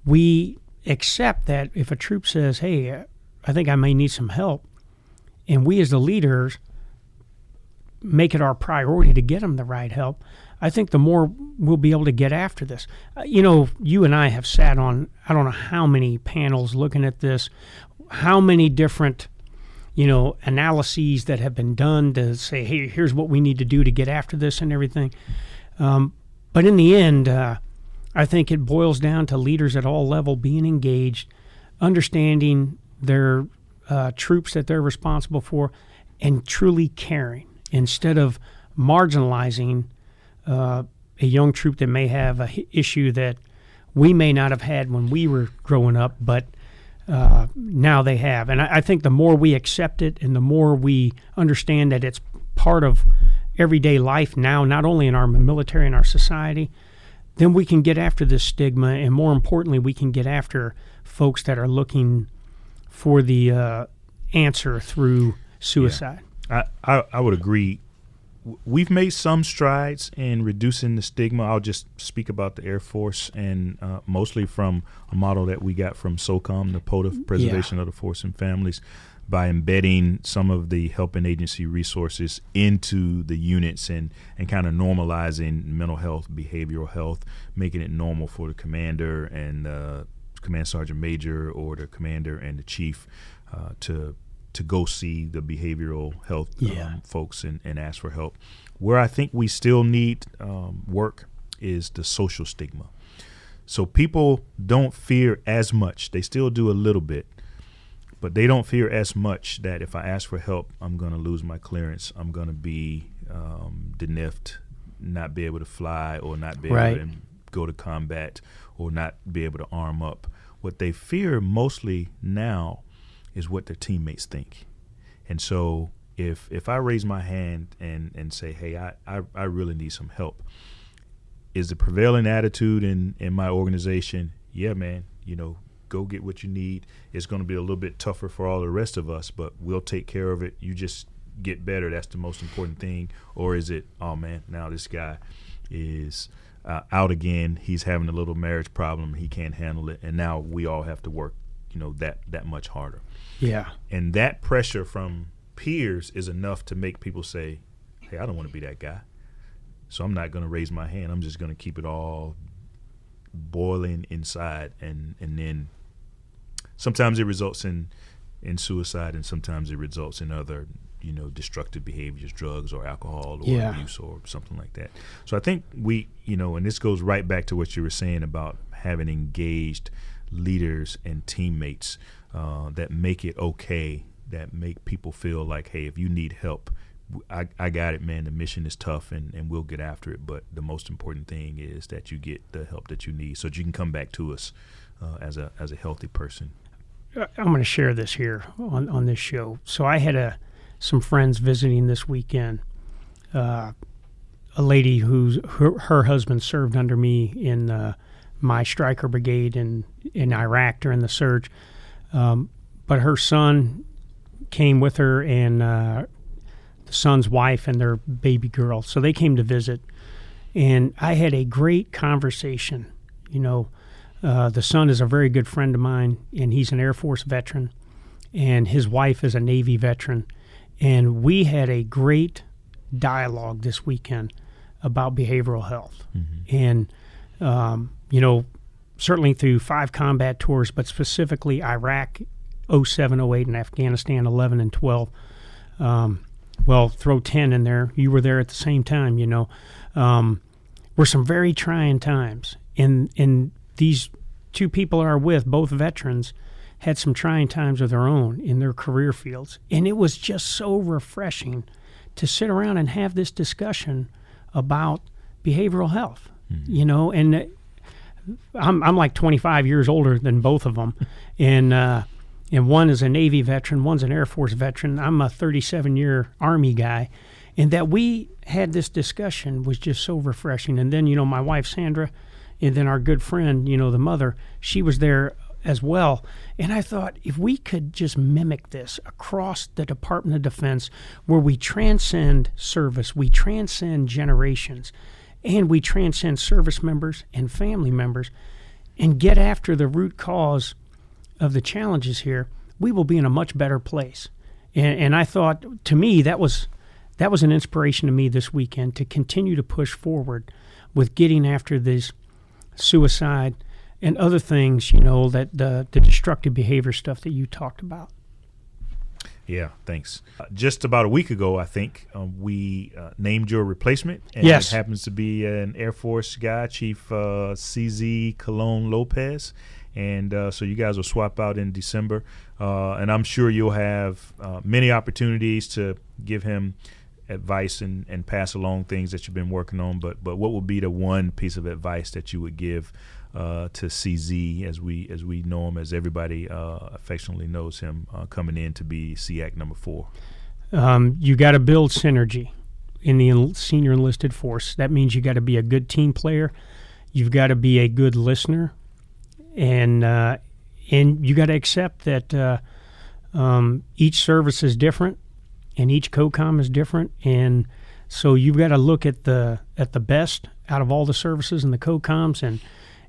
we accept that if a troop says, hey, I think I may need some help, and we as the leaders make it our priority to get them the right help, I think the more we'll be able to get after this. You and I have sat on, I don't know how many panels looking at this, how many different, analyses that have been done to say, hey, here's what we need to do to get after this and everything. But in the end, I think it boils down to leaders at all level being engaged, understanding their troops that they're responsible for, and truly caring instead of marginalizing a young troop that may have an issue that we may not have had when we were growing up, but now they have. And I think the more we accept it and the more we understand that it's part of everyday life now, not only in our military and our society, then we can get after this stigma, and more importantly, we can get after folks that are looking for the answer through suicide.
Yeah. I would agree. We've made some strides in reducing the stigma. I'll just speak about the Air Force, and mostly from a model that we got from SOCOM, the POTF, Preservation of the Force and Families, by embedding some of the helping agency resources into the units and kind of normalizing mental health, behavioral health, making it normal for the commander and command sergeant major or the commander and the chief to go see the behavioral health folks and ask for help. Where I think we still need work is the social stigma. So people don't fear as much. They still do a little bit, but they don't fear as much that if I ask for help, I'm going to lose my clearance. I'm going to be deniffed, not be able to fly, or not be able to go to combat, or not be able to arm up. What they fear mostly now is what their teammates think. And so if I raise my hand and say, hey, I really need some help, is the prevailing attitude in my organization, yeah, man, go get what you need. It's going to be a little bit tougher for all the rest of us, but we'll take care of it. You just get better. That's the most important thing. Or is it, oh, man, now this guy is out again. He's having a little marriage problem. He can't handle it. And now we all have to work, that much harder.
Yeah.
And that pressure from peers is enough to make people say, hey, I don't want to be that guy. So I'm not going to raise my hand. I'm just going to keep it all boiling inside. And then sometimes it results in suicide, and sometimes it results in other, destructive behaviors, drugs or alcohol or abuse or something like that. So I think we, and this goes right back to what you were saying about having engaged leaders and teammates that make it okay, that make people feel like, hey, if you need help, I got it, man. The mission is tough, and we'll get after it. But the most important thing is that you get the help that you need, so that you can come back to us as a healthy person.
I'm going to share this here on this show. So I had some friends visiting this weekend. A lady whose her husband served under me in my Stryker brigade in Iraq during the surge, but her son came with her, and the son's wife and their baby girl. So they came to visit, and I had a great conversation. The son is a very good friend of mine, and he's an Air Force veteran, and his wife is a Navy veteran. And we had a great dialogue this weekend about behavioral health. Mm-hmm. And, certainly through 5 combat tours, but specifically Iraq 07, 08, and Afghanistan 11 and 12. Well, throw 10 in there. You were there at the same time, were some very trying times. And these 2 people are with, both veterans, had some trying times of their own in their career fields. And it was just so refreshing to sit around and have this discussion about behavioral health, and I'm like 25 years older than both of them. And one is a Navy veteran, one's an Air Force veteran. I'm a 37-year Army guy. And that we had this discussion was just so refreshing. And then, my wife, Sandra, and then our good friend, the mother, she was there as well. And I thought, if we could just mimic this across the Department of Defense, where we transcend service, we transcend generations, and we transcend service members and family members, and get after the root cause of the challenges here, we will be in a much better place. And I thought, to me, that was an inspiration to me this weekend, to continue to push forward with getting after this suicide and other things, that the destructive behavior stuff that you talked about.
Yeah, thanks. Just about a week ago, I think, we named your replacement. And
yes.
It happens to be an Air Force guy, Chief CZ Colon Lopez. And so you guys will swap out in December. And I'm sure you'll have many opportunities to give him advice and pass along things that you've been working on. But what would be the one piece of advice that you would give to CZ as we know him, as everybody affectionately knows him, coming in to be SEAC number 4?
You got to build synergy in the senior enlisted force. That means you got to be a good team player. You've got to be a good listener, and you got to accept that each service is different, and each COCOM is different, and so you've got to look at the best out of all the services and the COCOMs,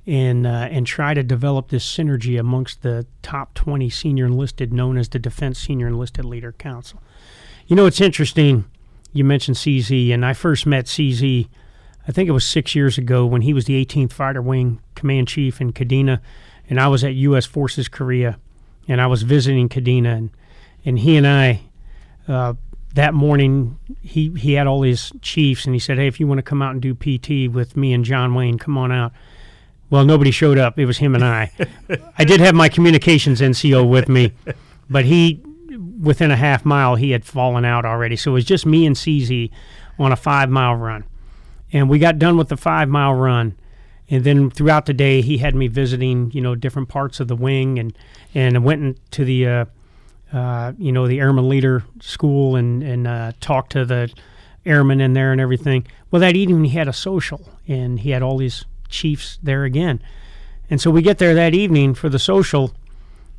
and try to develop this synergy amongst the top 20 senior enlisted, known as the Defense Senior Enlisted Leader Council. It's interesting. You mentioned CZ, and I first met CZ, I think it was 6 years ago, when he was the 18th Fighter Wing Command Chief in Kadena,
and I was at U.S. Forces Korea, and I was visiting Kadena, and he and I, that morning, he had all his chiefs, and he said, hey, if you want to come out and do PT with me and John Wayne, come on out. Well, nobody showed up. It was him and I. I did have my communications NCO with me, but within a half mile, he had fallen out already. So it was just me and CZ on a 5-mile run. And we got done with the 5-mile run. And then throughout the day, he had me visiting, different parts of the wing, and I went into the, the Airman Leader School and talked to the airmen in there and everything. Well, that evening he had a social, and he had all his chiefs there again. And so we get there that evening for the social,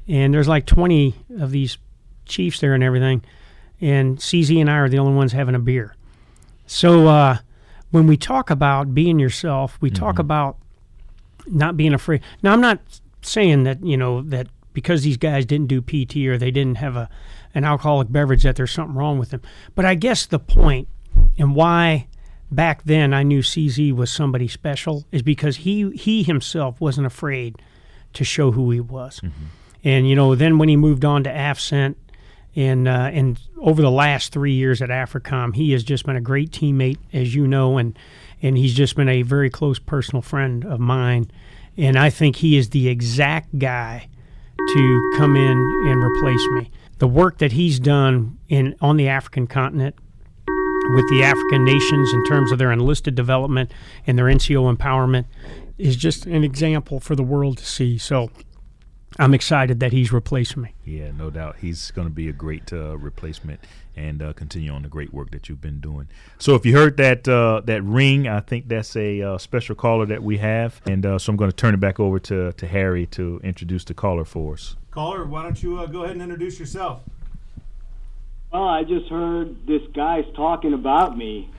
and there's like 20 of these chiefs there and everything, and CZ and I are the only ones having a beer. So when we talk about being yourself, we talk about not being afraid. Now, I'm not saying that, that because these guys didn't do PT or they didn't have an alcoholic beverage that there's something wrong with them. But I guess the point and why back then I knew CZ was somebody special is because he himself wasn't afraid to show who he was. And, then when he moved on to AFCENT, and over the last 3 years at AFRICOM, he has just been a great teammate, as you know, and he's just been a very close personal friend of mine. And I think he is the exact guy to come in and replace me. The work that he's done on the African continent with the African nations in terms of their enlisted development and their NCO empowerment is just an example for the world to see. So I'm excited that he's replacing me.
Yeah, no doubt. He's going to be a great replacement and continue on the great work that you've been doing. So if you heard that ring, I think that's a special caller that we have. And so I'm going to turn it back over to Harry to introduce the caller for us.
Caller, why don't you go ahead and introduce yourself?
Oh, I just heard this guy's talking about me.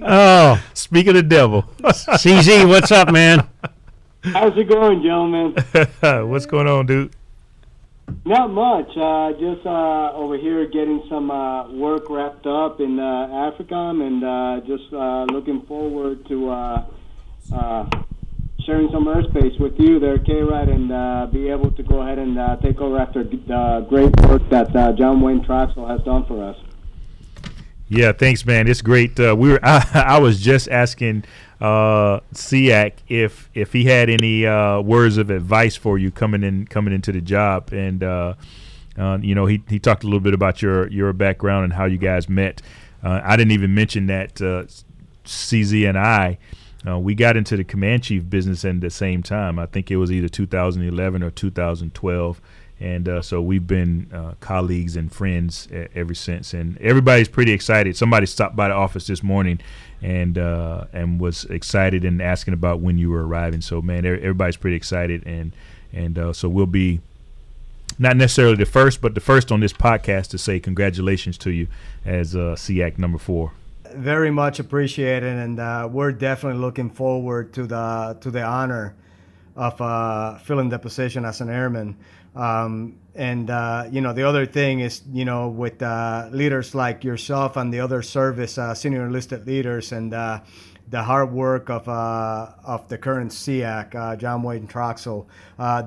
Oh,
speak of the devil.
CZ, what's up, man?
How's it going, gentlemen?
What's going on, dude?
Not much. Just over here getting some work wrapped up in AFRICOM, and just looking forward to sharing some airspace with you there, K-Ride, and be able to go ahead and take over after the great work that John Wayne Troxell has done for us.
Yeah, thanks, man. It's great. I was just asking SEAC if he had any words of advice for you coming into the job, and he talked a little bit about your background and how you guys met. I didn't even mention that CZ and I we got into the command chief business at the same time. I think it was either 2011 or 2012. And so we've been colleagues and friends ever since, and everybody's pretty excited. Somebody stopped by the office this morning and was excited and asking about when you were arriving. So, man, everybody's pretty excited, and so we'll be not necessarily the first, but the first on this podcast to say congratulations to you as SEAC number 4.
Very much appreciated, and we're definitely looking forward to the honor of filling the position as an airman. The other thing is, with leaders like yourself and the other service senior enlisted leaders, and the hard work of the current SEAC, John Wayne Troxell,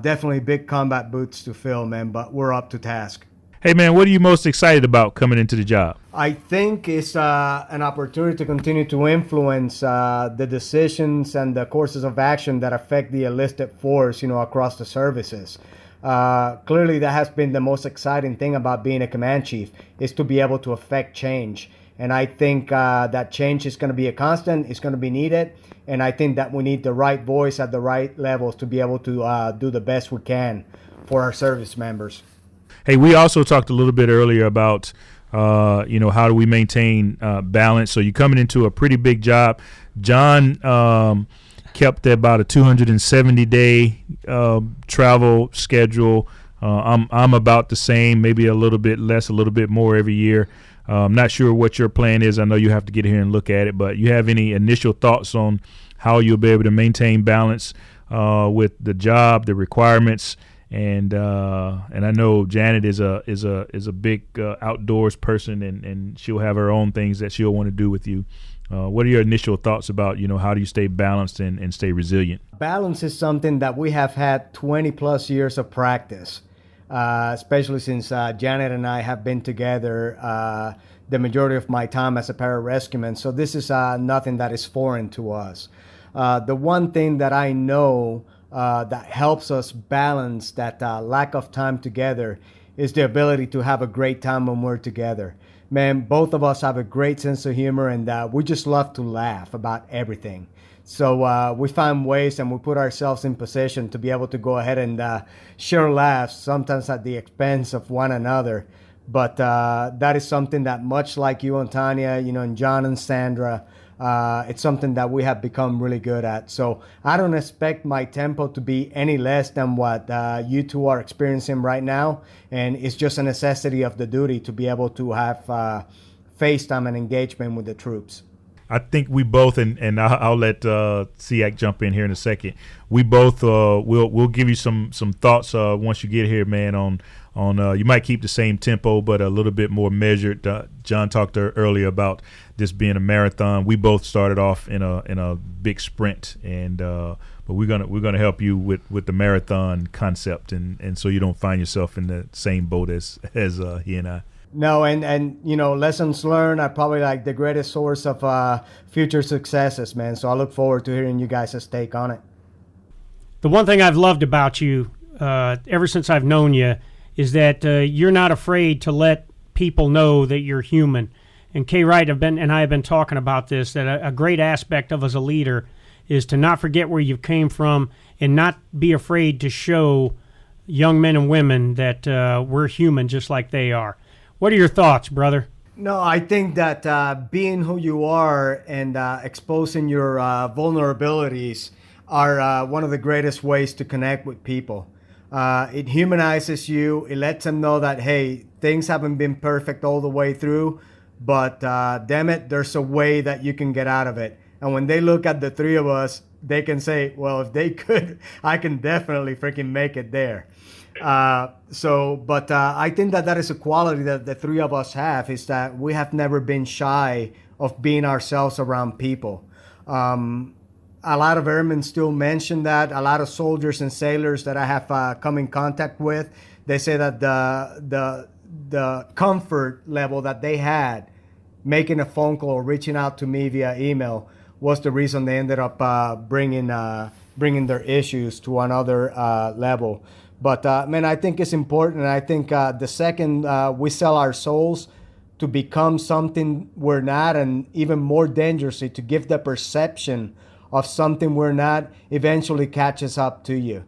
definitely big combat boots to fill, man, but we're up to task.
Hey, man, what are you most excited about coming into the job?
I think it's an opportunity to continue to influence the decisions and the courses of action that affect the enlisted force, across the services. Clearly, that has been the most exciting thing about being a command chief, is to be able to affect change. And I think that change is going to be a constant, it's going to be needed. And I think that we need the right voice at the right levels to be able to do the best we can for our service members.
Hey, we also talked a little bit earlier about, how do we maintain balance? So you're coming into a pretty big job. John kept about a 270-day travel schedule. I'm about the same, maybe a little bit less, a little bit more every year. I'm not sure what your plan is. I know you have to get here and look at it, but you have any initial thoughts on how you'll be able to maintain balance with the job, the requirements, and I know Janet is a big outdoors person, and she'll have her own things that she'll want to do with you. What are your initial thoughts about, how do you stay balanced and stay resilient?
Balance is something that we have had 20 plus years of practice, especially since Janet and I have been together the majority of my time as a pararescueman. So this is nothing that is foreign to us. The one thing that I know that helps us balance that lack of time together is the ability to have a great time when we're together. Man, both of us have a great sense of humor, and we just love to laugh about everything. So we find ways, and we put ourselves in position to be able to go ahead and share laughs, sometimes at the expense of one another. But that is something that, much like you and Tanya, and John and Sandra, it's something that we have become really good at. So I don't expect my tempo to be any less than what you two are experiencing right now. And it's just a necessity of the duty to be able to have FaceTime and engagement with the troops.
I think we both, and I'll let SEAC jump in here in a second. We both we'll give you some thoughts once you get here, man. On you might keep the same tempo, but a little bit more measured. John talked earlier about this being a marathon. We both started off in a big sprint, and but we're gonna help you with the marathon concept, and so you don't find yourself in the same boat as he and I.
No, and lessons learned are probably like the greatest source of future successes, man. So I look forward to hearing you guys' take on it.
The one thing I've loved about you ever since I've known you is that you're not afraid to let people know that you're human. And Kay Wright and I have been talking about this, that a great aspect of as a leader is to not forget where you came from and not be afraid to show young men and women that we're human just like they are. What are your thoughts, brother?
No, I think that being who you are and exposing your vulnerabilities are one of the greatest ways to connect with people. It humanizes you. It lets them know that, hey, things haven't been perfect all the way through, but damn it, there's a way that you can get out of it. And when they look at the three of us, they can say, well, if they could, I can definitely freaking make it there. But I think that is a quality that the three of us have, is that we have never been shy of being ourselves around people. A lot of airmen still mention that. A lot of soldiers and sailors that I have come in contact with, they say that the comfort level that they had making a phone call or reaching out to me via email was the reason they ended up bringing their issues to another level. But, man, I think it's important. And I think the second we sell our souls to become something we're not, and even more dangerously, to give the perception of something we're not, eventually catches up to you.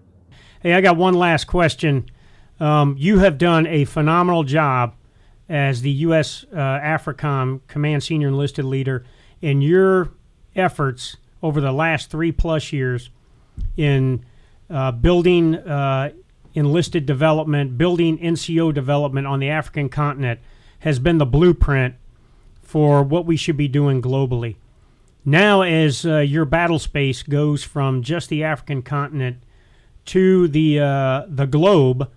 Hey, I got one last question. You have done a phenomenal job as the U.S. AFRICOM Command Senior Enlisted Leader in your efforts over the last 3+ years in building enlisted development, building NCO development on the African continent has been the blueprint for what we should be doing globally. Now, as your battle space goes from just the African continent to the globe,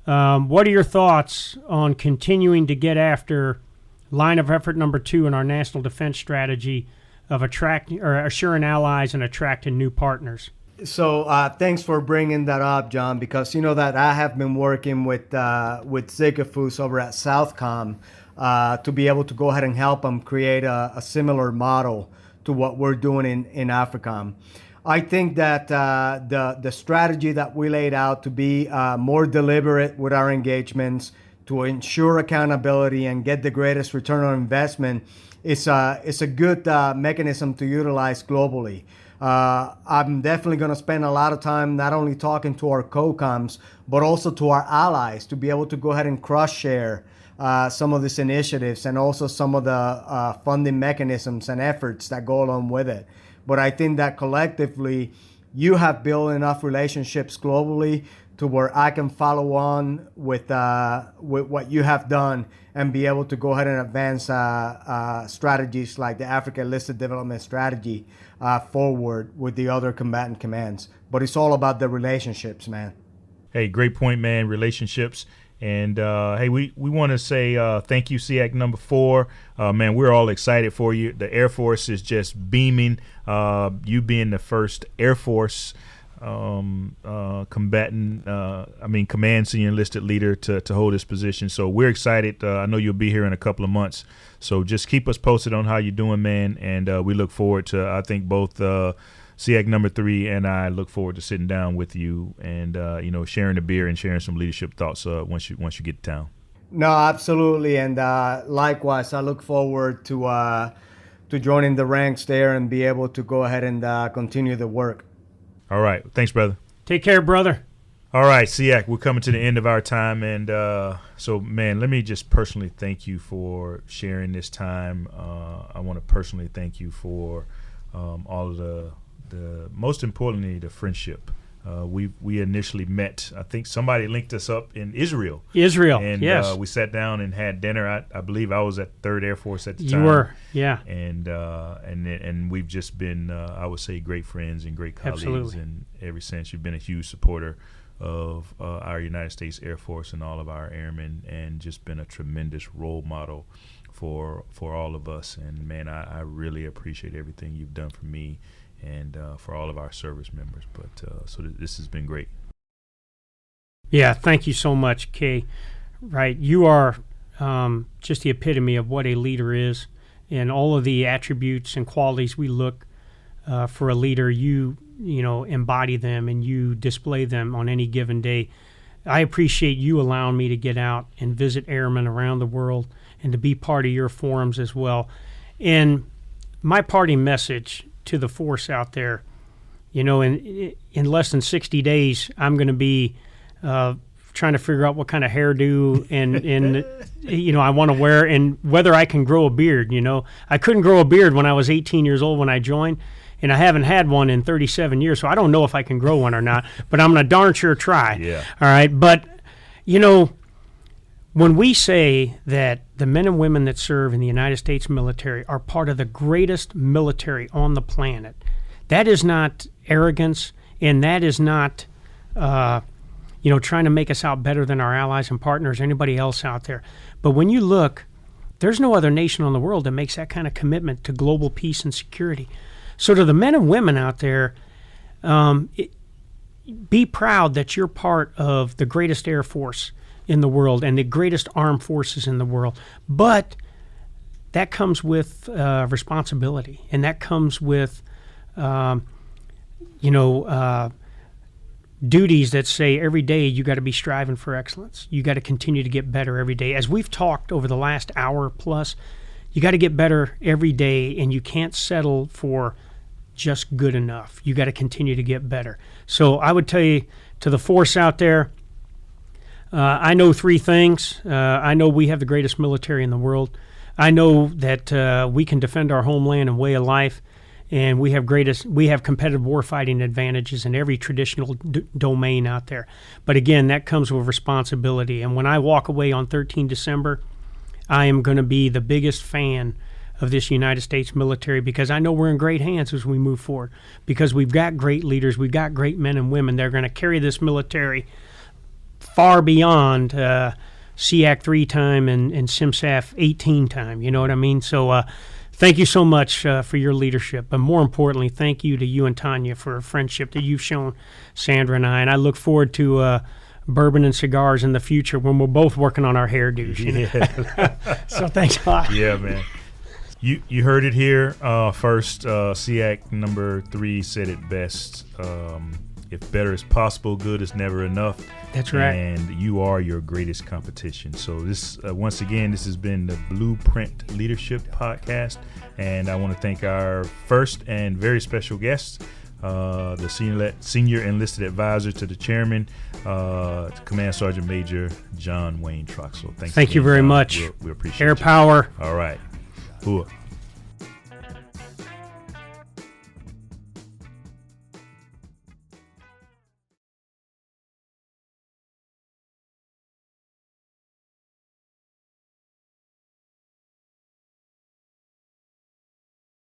what are your thoughts on continuing to get after line of effort number 2 in our national defense strategy of assuring allies and attracting new partners?
So thanks for bringing that up, John, because you know that I have been working with Zigafus over at Southcom to be able to go ahead and help them create a similar model to what we're doing in AFRICOM. I think that the strategy that we laid out to be more deliberate with our engagements, to ensure accountability and get the greatest return on investment, is a good mechanism to utilize globally. I'm definitely going to spend a lot of time not only talking to our COCOMs, but also to our allies to be able to go ahead and cross-share some of these initiatives and also some of the funding mechanisms and efforts that go along with it. But I think that collectively, you have built enough relationships globally to where I can follow on with what you have done and be able to go ahead and advance strategies like the Africa Enlisted Development Strategy forward with the other combatant commands. But it's all about the relationships, man.
Hey, great point, man. Relationships And hey, we want to say thank you, SEAC number 4. Man, we're all excited for you. The Air Force is just beaming. You being the first Air Force command senior enlisted leader to hold this position. So we're excited. I know you'll be here in a couple of months. So just keep us posted on how you're doing, man. And we look forward to, I think both SEAC number 3 and I look forward to sitting down with you and sharing a beer and sharing some leadership thoughts once you get to town.
No, absolutely, and likewise, I look forward to joining the ranks there and be able to go ahead and continue the work.
All right, thanks, brother.
Take care, brother.
All right, SEAC, we're coming to the end of our time, and so, man, let me just personally thank you for sharing this time. I want to personally thank you for all of the most importantly, the friendship. We initially met. I think somebody linked us up in Israel. And
yes.
We sat down and had dinner. I believe I was at 3rd Air Force at the time.
You were, yeah.
And we've just been, I would say, great friends and great colleagues.
Absolutely.
And ever since, you've been a huge supporter of our United States Air Force and all of our airmen, and just been a tremendous role model for all of us. And man, I really appreciate everything you've done for me and for all of our service members. But so this has been great.
Yeah, thank you so much, Kay. Right, you are just the epitome of what a leader is, and all of the attributes and qualities we look for a leader. You embody them and you display them on any given day. I appreciate you allowing me to get out and visit airmen around the world and to be part of your forums as well. And my parting message to the force out there, in less than 60 days, I'm going to be trying to figure out what kind of hairdo and I want to wear, and whether I can grow a beard. I couldn't grow a beard when I was 18 years old when I joined, and I haven't had one in 37 years, so I don't know if I can grow one or not, but I'm going to darn sure try.
Yeah.
All right, but, when we say that the men and women that serve in the United States military are part of the greatest military on the planet, that is not arrogance, and that is not, trying to make us out better than our allies and partners, anybody else out there. But when you look, there's no other nation on the world that makes that kind of commitment to global peace and security. So to the men and women out there, be proud that you're part of the greatest Air Force in the world and the greatest armed forces in the world. But that comes with responsibility, and that comes with, duties that say every day you got to be striving for excellence. You got to continue to get better every day. As we've talked over the last hour plus, you got to get better every day, and you can't settle for just good enough. You got to continue to get better. So I would tell you, to the force out there, I know 3 things. I know we have the greatest military in the world. I know that we can defend our homeland and way of life, and we have competitive warfighting advantages in every traditional domain out there. But again, that comes with responsibility. And when I walk away on 13 December, I am going to be the biggest fan of this United States military, because I know we're in great hands as we move forward, because we've got great leaders, we've got great men and women. They're going to carry this military far beyond SEAC 3 time and CMSAF 18 time. You know what I mean? So thank you so much for your leadership. But more importantly, thank you to you and Tanya for a friendship that you've shown Sandra and I. And I look forward to bourbon and cigars in the future when we're both working on our hairdos.
Yeah.
So thanks a lot.
Yeah, man. You heard it here first. SEAC number 3 said it best. If better is possible, good is never enough.
That's right.
And you are your greatest competition. So this, once again, this has been the Blueprint Leadership Podcast. And I want to thank our first and very special guest, the senior enlisted advisor to the chairman, Command Sergeant Major John Wayne Troxell.
Thank you very much.
We appreciate
Air
you.
power.
All right. Hooah.